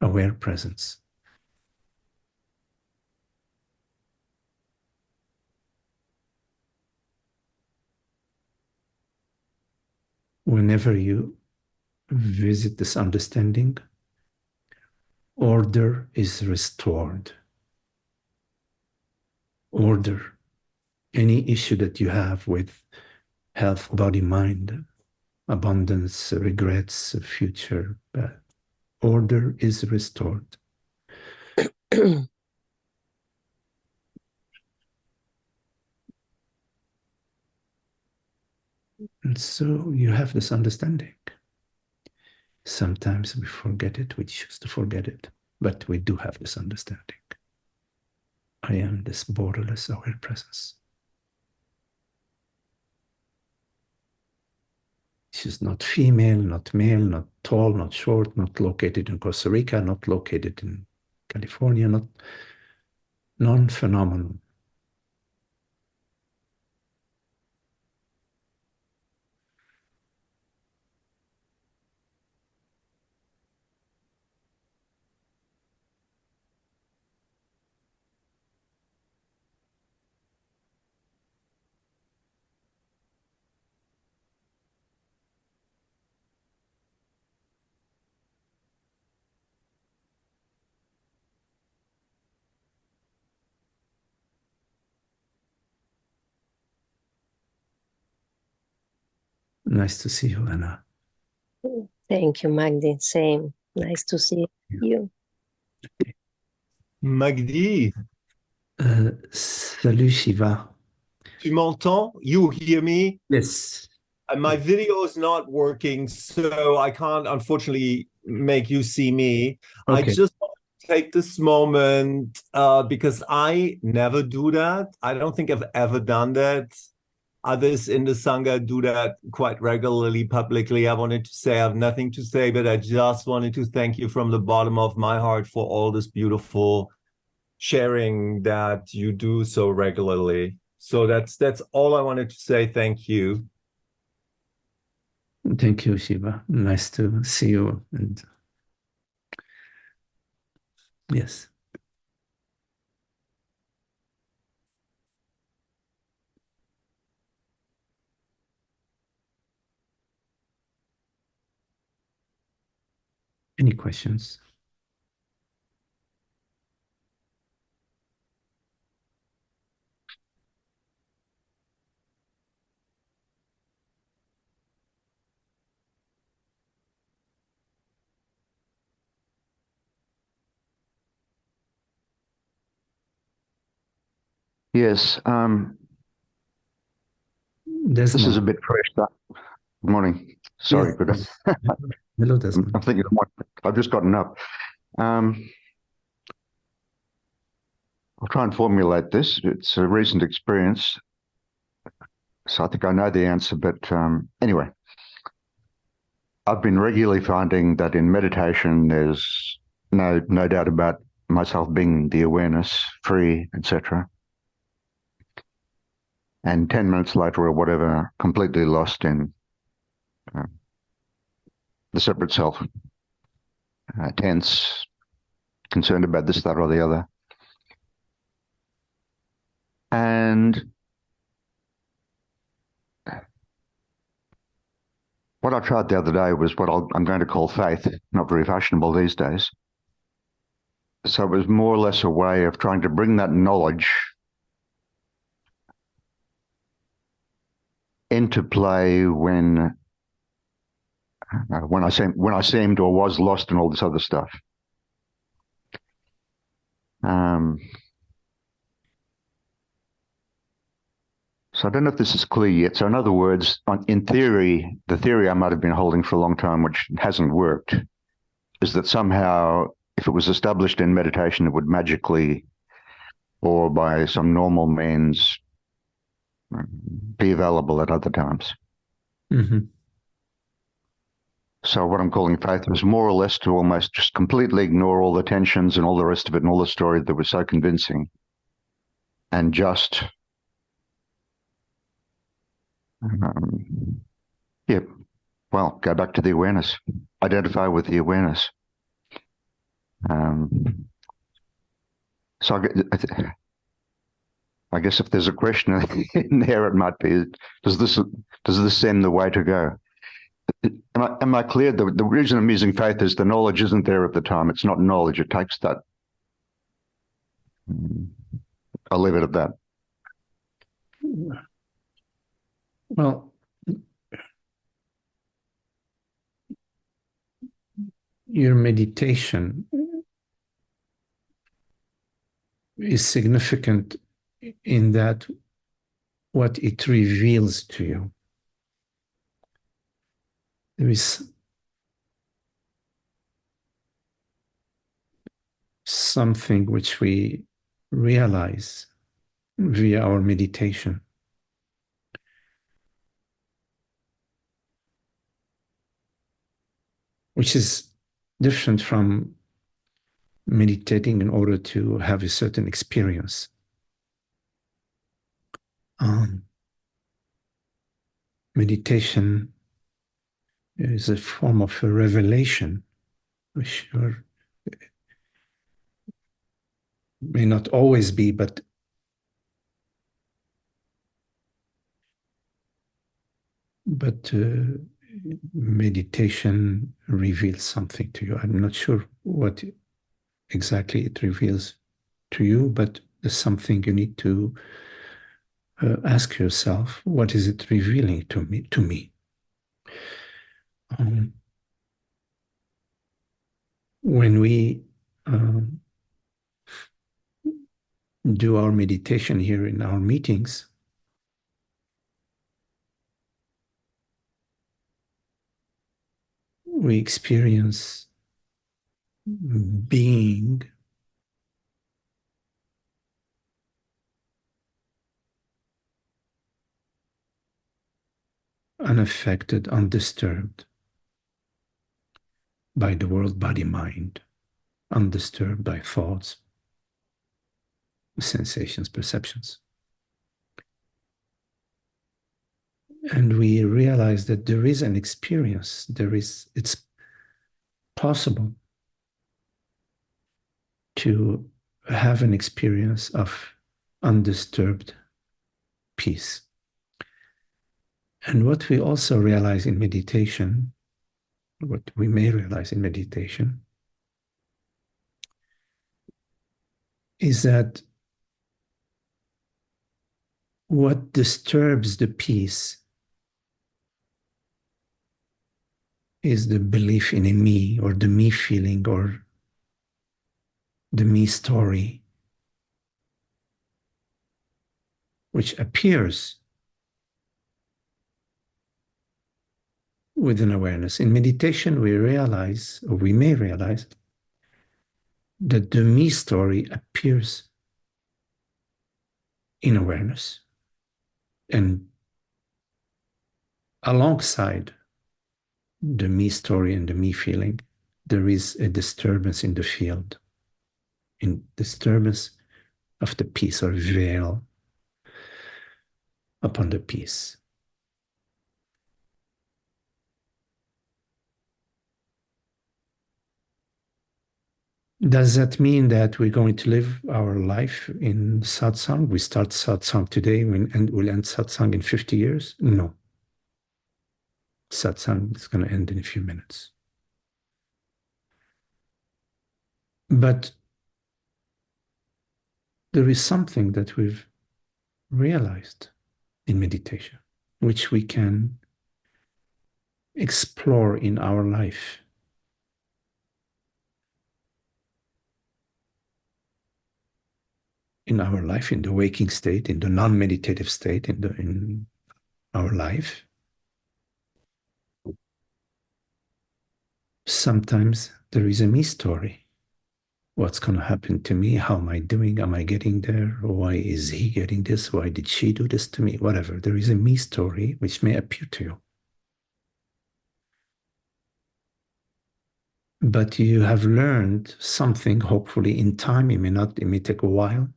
aware presence. Whenever you visit this understanding, order is restored. Order. Any issue that you have with health, body, mind, abundance, regrets, future, order is restored. And so you have this understanding. Sometimes we forget it, we choose to forget it, but we do have this understanding. I am this borderless aware presence. She's not female, not male, not tall, not short, not located in Costa Rica, not located in California, not non-phenomenal. Nice to see you, Anna. Thank you, Magdi. Same. Nice to see you. Magdi, Salut Shiva. tu m'entends? You hear me? Yes. My video is not working, so I can't unfortunately make you see me. I Okay. just want to take this moment because I never do that. I don't think I've ever done that. Others in the Sangha do that quite regularly publicly. I wanted to say I have nothing to say, but I just wanted to thank you from the bottom of my heart for all this beautiful sharing that you do so regularly. So that's all I wanted to say. Thank you. Thank you, Shiva. Nice to see you. And yes. Any questions? Yes, this is a Desmond. bit fresh. Good morning. Sorry, Yes. but Hello, I'm Desmond. thinking I've just gotten up. I'll try and formulate this. It's a recent experience, so I think I know the answer. But anyway, I've been regularly finding that in meditation, there's no doubt about myself being the awareness, free, etc. And 10 minutes later or whatever, completely lost in the separate self, tense, concerned about this, that, or the other. And what I tried the other day was what I'm going to call faith, not very fashionable these days. So it was more or less a way of trying to bring that knowledge into play when I seemed or was lost in all this other stuff. So I don't know if this is clear yet. So in other words, in theory, the theory I might have been holding for a long time, which hasn't worked, is that somehow if it was established in meditation, it would magically or by some normal means be available at other times. Mm-hmm. So what I'm calling faith was more or less to almost just completely ignore all the tensions and all the rest of it and all the story that was so convincing and just, go back to the awareness, identify with the awareness. So I guess if there's a question in there, it might be, does this seem the way to go? Am I clear? The reason I'm using faith is the knowledge isn't there at the time. It's not knowledge. It takes that. I'll leave it at that. Well, your meditation is significant in that what it reveals to you. There is something which we realize via our meditation, which is different from meditating in order to have a certain experience. Meditation is a form of a revelation, which may not always be, but meditation reveals something to you. I'm not sure what exactly it reveals to you, but there's something you need to ask yourself, what is it revealing to me? When we do our meditation here in our meetings, we experience being unaffected, undisturbed by the world, body, mind, undisturbed by thoughts, sensations, perceptions. And we realize that there is an experience, it's possible to have an experience of undisturbed peace. And what we also realize in meditation, what we may realize in meditation, is that what disturbs the peace is the belief in a me, or the me feeling, or the me story. which appears within awareness. In meditation, we realize, or we may realize, that the me story appears in awareness. And alongside the me story and the me feeling, there is a disturbance in the field, in disturbance of the peace or veil upon the peace. Does that mean that we're going to live our life in satsang? We start satsang today and we'll end satsang in 50 years? No. Satsang is going to end in a few minutes. But there is something that we've realized in meditation, which we can explore in our life. In our life, in the waking state, in the non-meditative state, in our life. Sometimes there is a me story. What's going to happen to me? How am I doing? Am I getting there? Why is he getting this? Why did she do this to me? Whatever. There is a me story which may appear to you. But you have learned something, hopefully in time. It may take a while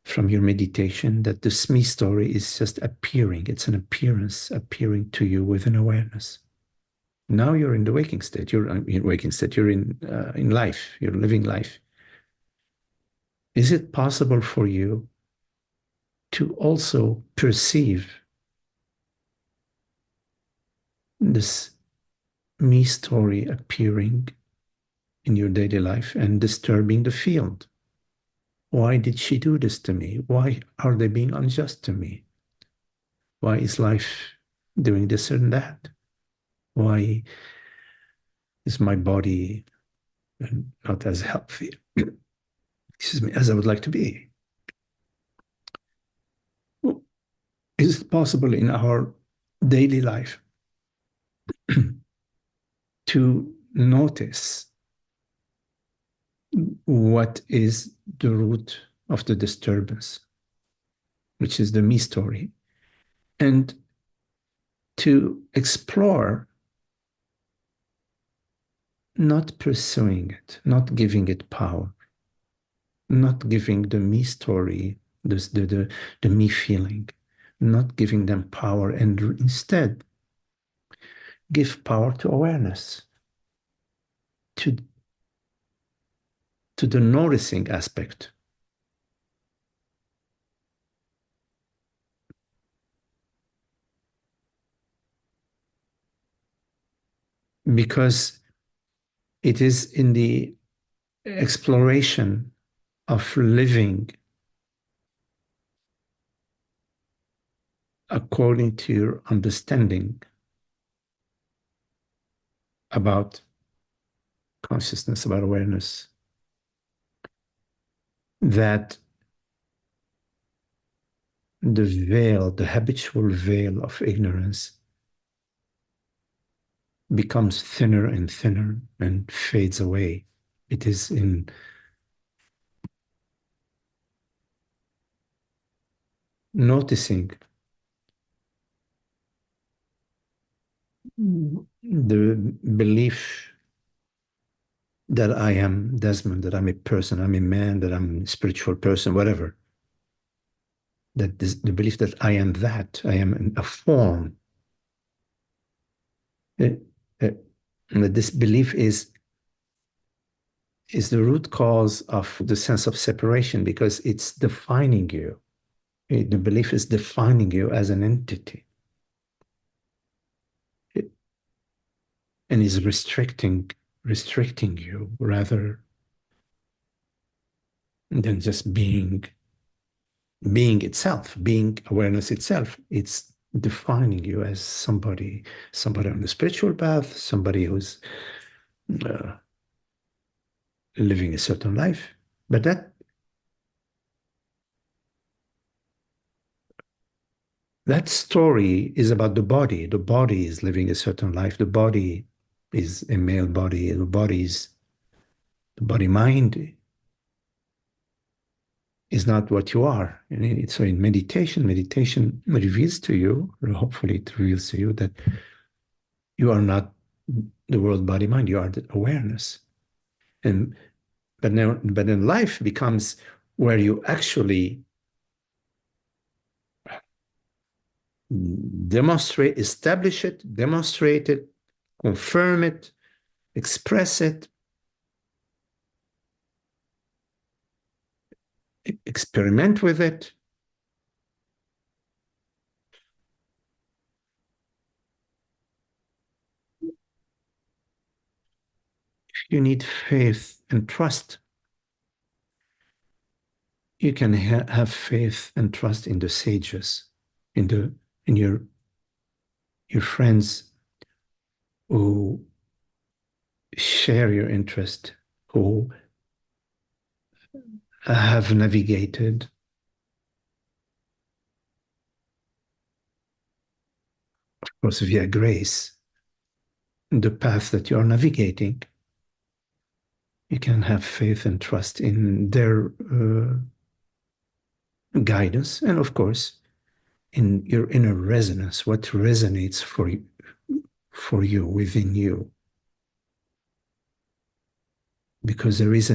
from your meditation, that this me story is just appearing. It's an appearance appearing to you with an awareness. Now you're in the waking state. You're in waking state. You're in life. You're living life. Is it possible for you to also perceive this me story appearing in your daily life and disturbing the field? Why did she do this to me? Why are they being unjust to me? Why is life doing this and that? Why is my body not as healthy, excuse me, as I would like to be? Is it possible in our daily life to notice what is the root of the disturbance, which is the me story, and to explore not pursuing it, not giving it power, not giving the me story, the me feeling, not giving them power, and instead give power to awareness, to the noticing aspect. Because it is in the exploration of living according to your understanding about consciousness, about awareness, that the veil, the habitual veil of ignorance becomes thinner and thinner and fades away. It is in noticing the belief that I am Desmond, that I'm a person, I'm a man, that I'm a spiritual person, whatever. That this, the belief that I am that, I am a form. That this belief is the root cause of the sense of separation, because it's defining you. The belief is defining you as an entity. And is restricting you rather than just being itself, being awareness itself. It's defining you as somebody on the spiritual path, somebody who's living a certain life. But that story is about the body. The body is living a certain life. The body is a male body. The body mind is not what you are. And so in meditation reveals to you, or hopefully it reveals to you, that you are not the world, body, mind. You are the awareness. But then life becomes where you actually establish it, demonstrate it, confirm it, express it, experiment with it. You need faith and trust. You can have faith and trust in the sages, in your friends who share your interest, who have navigated of course via grace the path that you are navigating. You can have faith and trust in their guidance, and of course in your inner resonance, what resonates for you within you, because there is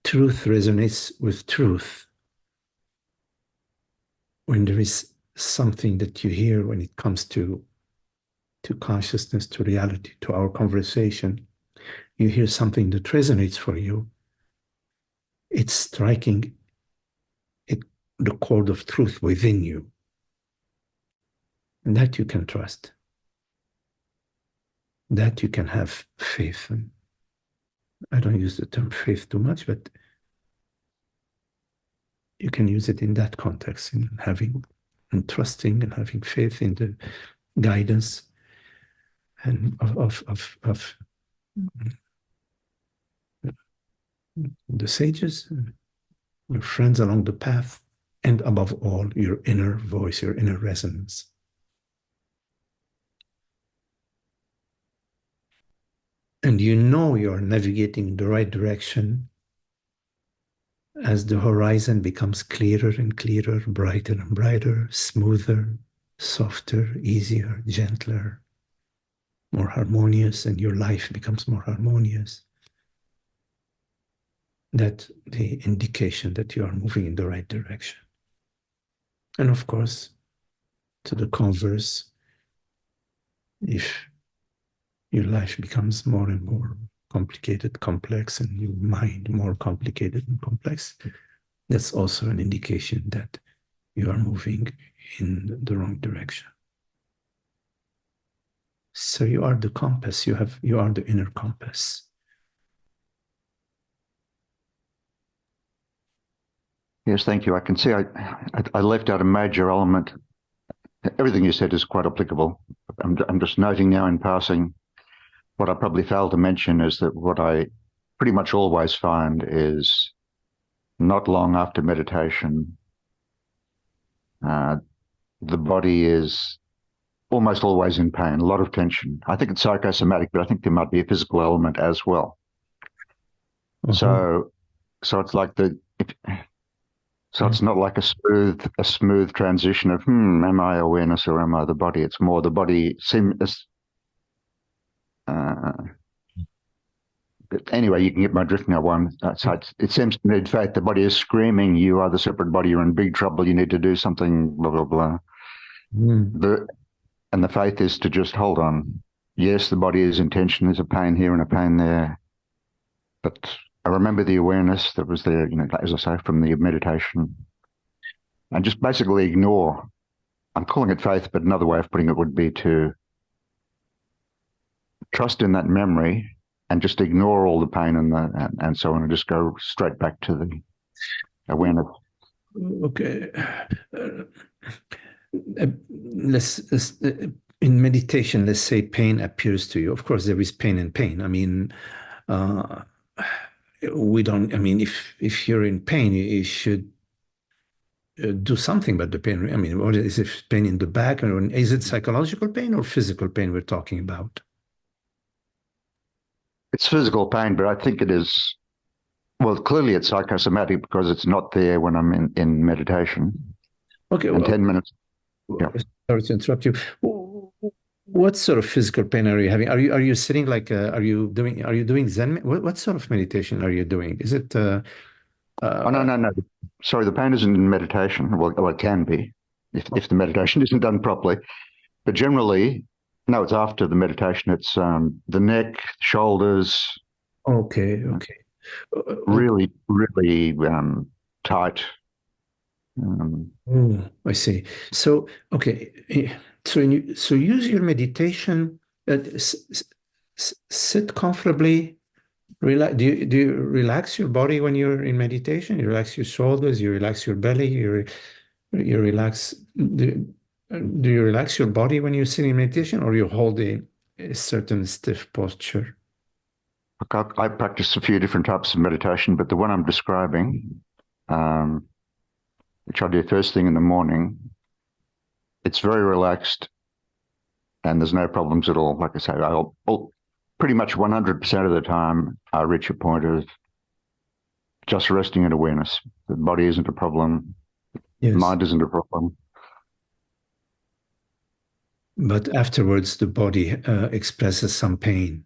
truth resonates with truth. When there is something that you hear, when it comes to consciousness, to reality, to our conversation, you hear something that resonates for you, it's striking the chord of truth within you. And that you can trust. That you can have faith in. I don't use the term faith too much, but you can use it in that context, in having and trusting and having faith in the guidance and of the sages, your friends along the path, and above all, your inner voice, your inner resonance. And you know you're navigating in the right direction as the horizon becomes clearer and clearer, brighter and brighter, smoother, softer, easier, gentler, more harmonious, and your life becomes more harmonious. That's the indication that you are moving in the right direction. And of course, to the converse, if your life becomes more and more complicated, complex, and your mind more complicated and complex, that's also an indication that you are moving in the wrong direction. So you are the compass, you are the inner compass. Yes, thank you. I can see I left out a major element. Everything you said is quite applicable. I'm just noting now in passing, what I probably failed to mention is that what I pretty much always find is not long after meditation, the body is almost always in pain, a lot of tension. I think it's psychosomatic, but I think there might be a physical element as well. So it's like it's not like a smooth transition of am I awareness or am I the body? It's more the body seems. But anyway, you can get my drift now. It seems to me, in fact, the body is screaming, "You are the separate body. You're in big trouble. You need to do something." Blah blah blah. And the faith is to just hold on. Yes, the body is in tension. There's a pain here and a pain there, but I remember the awareness that was there, as I say, from the meditation, and just basically ignore. I'm calling it faith, but another way of putting it would be to trust in that memory and just ignore all the pain and so on, and just go straight back to the awareness. Okay. In meditation, let's say pain appears to you. Of course, there is pain and pain. I mean, if you're in pain, you should do something about the pain. I mean, what is it, pain in the back, or is it psychological pain or physical pain we're talking about? It's physical pain, but I think it is, well, clearly it's psychosomatic because it's not there when I'm in meditation. Okay, And well, 10 minutes. Yeah. sorry to interrupt you. What sort of physical pain are you having? Are you sitting like are you doing Zen? What sort of meditation are you doing? Is it Oh, no. Sorry, the pain isn't in meditation. Well, it can be if the meditation isn't done properly. But generally, no, it's after the meditation. It's the neck, shoulders, okay. really, really tight. I see. So, okay. So use your meditation. Sit comfortably. Relax. Do you relax your body when you're in meditation? You relax your shoulders. You relax your belly. You relax. Do you relax your body when you're sitting in meditation, or you hold a certain stiff posture? Look, I practice a few different types of meditation, but the one I'm describing, which I do first thing in the morning, it's very relaxed and there's no problems at all. Like I say, I'll pretty much 100% of the time, I reach a point of just resting in awareness. The body isn't a problem. Yes. Mind isn't a problem. But afterwards, the body expresses some pain.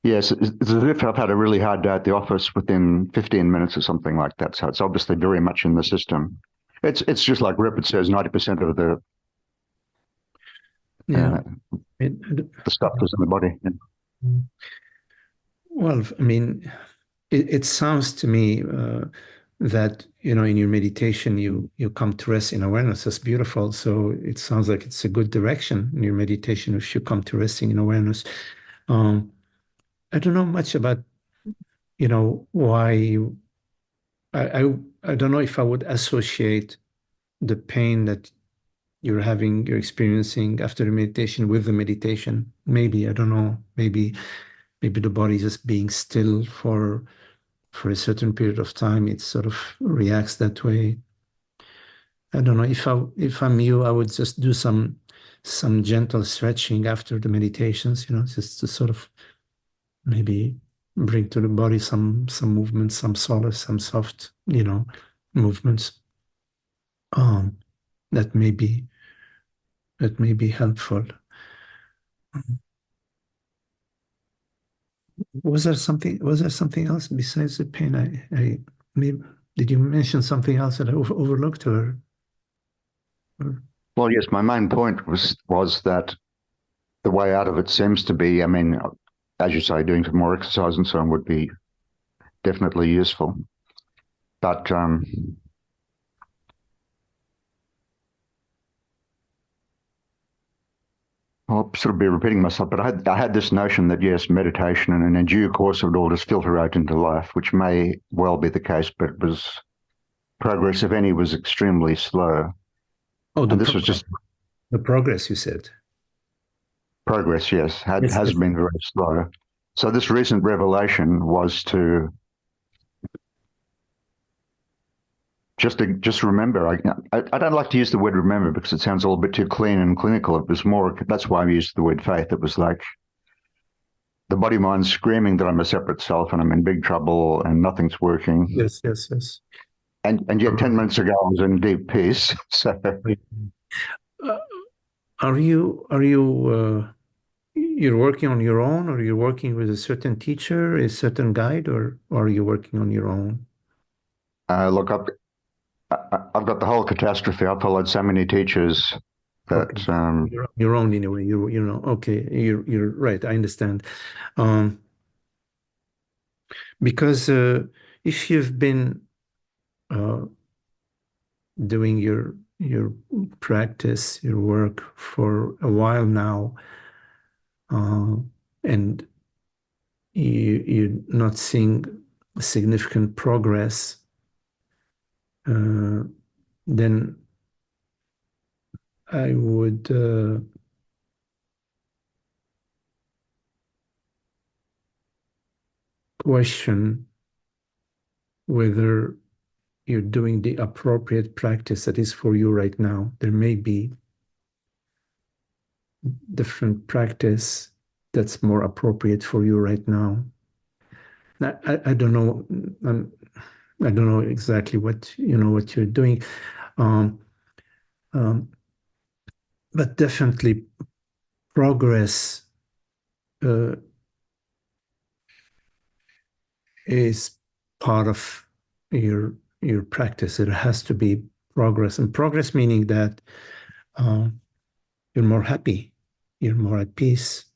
Yes, it's as if I've had a really hard day at the office within 15 minutes or something like that. So it's obviously very much in the system. It's just like Ripert says, 90% of the the stuff is in the body. Yeah. Well, I mean, it sounds to me that, in your meditation, you come to rest in awareness. That's beautiful. So it sounds like it's a good direction in your meditation if you come to resting in awareness. I don't know much about, why I don't know if I would associate the pain that you're experiencing after the meditation with the meditation. Maybe, I don't know. Maybe the body just being still for a certain period of time, it sort of reacts that way. I don't know. If I'm you, I would just do some gentle stretching after the meditations, just to sort of maybe bring to the body some movement, some solace, some soft, movements. That may be helpful. Was there something else besides the pain? I maybe did you mention something else that I overlooked, or? Well, yes, my main point was that the way out of it seems to be, I mean, as you say, doing some more exercise and so on would be definitely useful. But I'll sort of be repeating myself, but I had this notion that, yes, meditation and in due course it would all just filter out into life, which may well be the case, but it was progress, if any, was extremely slow. Oh, and this was just the progress, you said. Progress, yes, has Yes. been very slow. So this recent revelation was to just remember. I don't like to use the word remember because it sounds a little bit too clean and clinical. It was more, that's why I used the word faith. It was like the body mind screaming that I'm a separate self and I'm in big trouble and nothing's working. Yes. And yet 10 minutes ago I was in deep peace. So Are you you're working on your own, or you're working with a certain teacher, a certain guide, or are you working on your own? look, I've got the whole catastrophe. I've followed so many teachers that Okay. You're on your own in a way. Okay. You're right. I understand. Because if you've been doing your practice, your work for a while now, and you're not seeing significant progress, then I would question whether you're doing the appropriate practice that is for you right now. There may be different practice that's more appropriate for you right now. I don't know. I don't know exactly what what you're doing, but definitely progress is part of your practice. It has to be progress, and progress meaning that you're more happy, you're more at peace,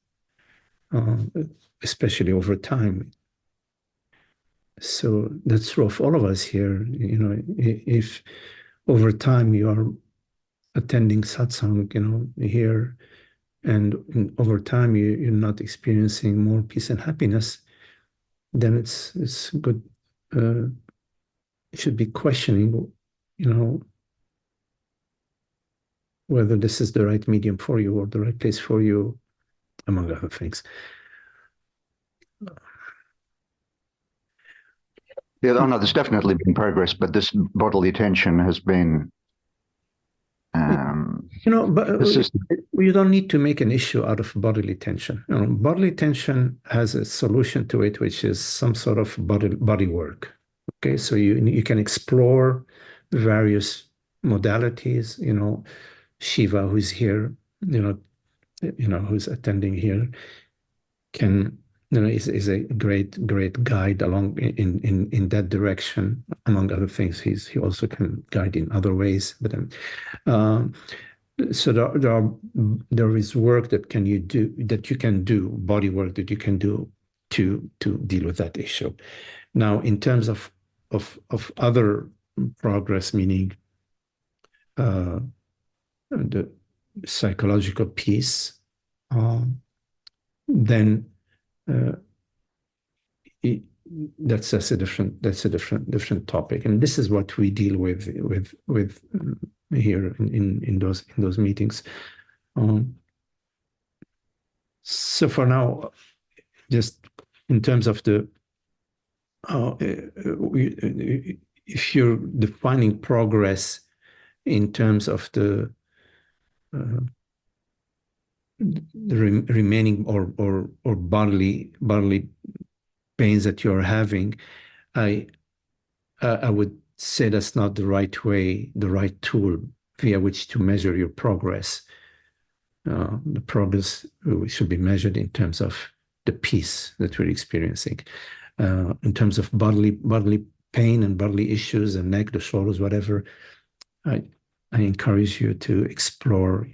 especially over time. So that's true of all of us here. If over time you are attending satsang, here, and over time you're not experiencing more peace and happiness, then it's good. You should be questioning, whether this is the right medium for you or the right place for you, among other things. Yeah, oh no, there's definitely been progress, but this bodily tension has been. But this is you don't need to make an issue out of bodily tension. Bodily tension has a solution to it, which is some sort of body work. Okay, so you can explore various modalities. Shiva, who's here, who's attending here, can is a great guide along in that direction. Among other things, he also can guide in other ways. But so there is work that you can do, body work that you can do to deal with that issue. Now, in terms of other progress, meaning the psychological piece, then that's a different topic, and this is what we deal with here in those meetings. So for now, just in terms of the if you're defining progress in terms of the remaining or bodily pains that you're having, I would say that's not the right way, the right tool via which to measure your progress. The progress should be measured in terms of the peace that we're experiencing. In terms of bodily pain and bodily issues, the neck, the shoulders, whatever, I encourage you to explore,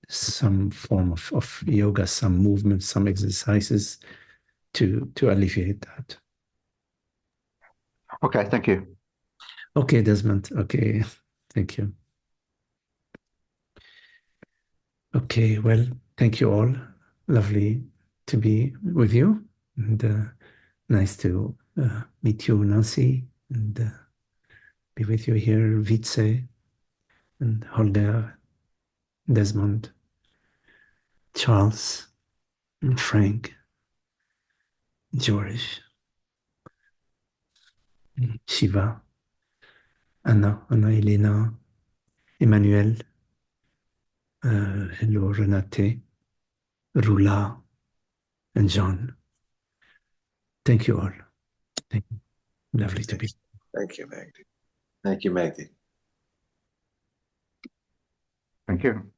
some form of yoga, some movement, some exercises to alleviate that. okay. Thank you. Okay, Desmond. Okay, thank you. Okay, well, thank you all. Lovely to be with you, and nice to meet you, Nancy, and be with you here, Vitse, and Holder, Desmond, Charles, and Frank, George, Shiva, Anna Elena, Emmanuel, hello, Renate, Rula, and John. Thank you all. Thank you. Lovely to be. Thank you, Magdi. Thank you, Magdi. Thank you.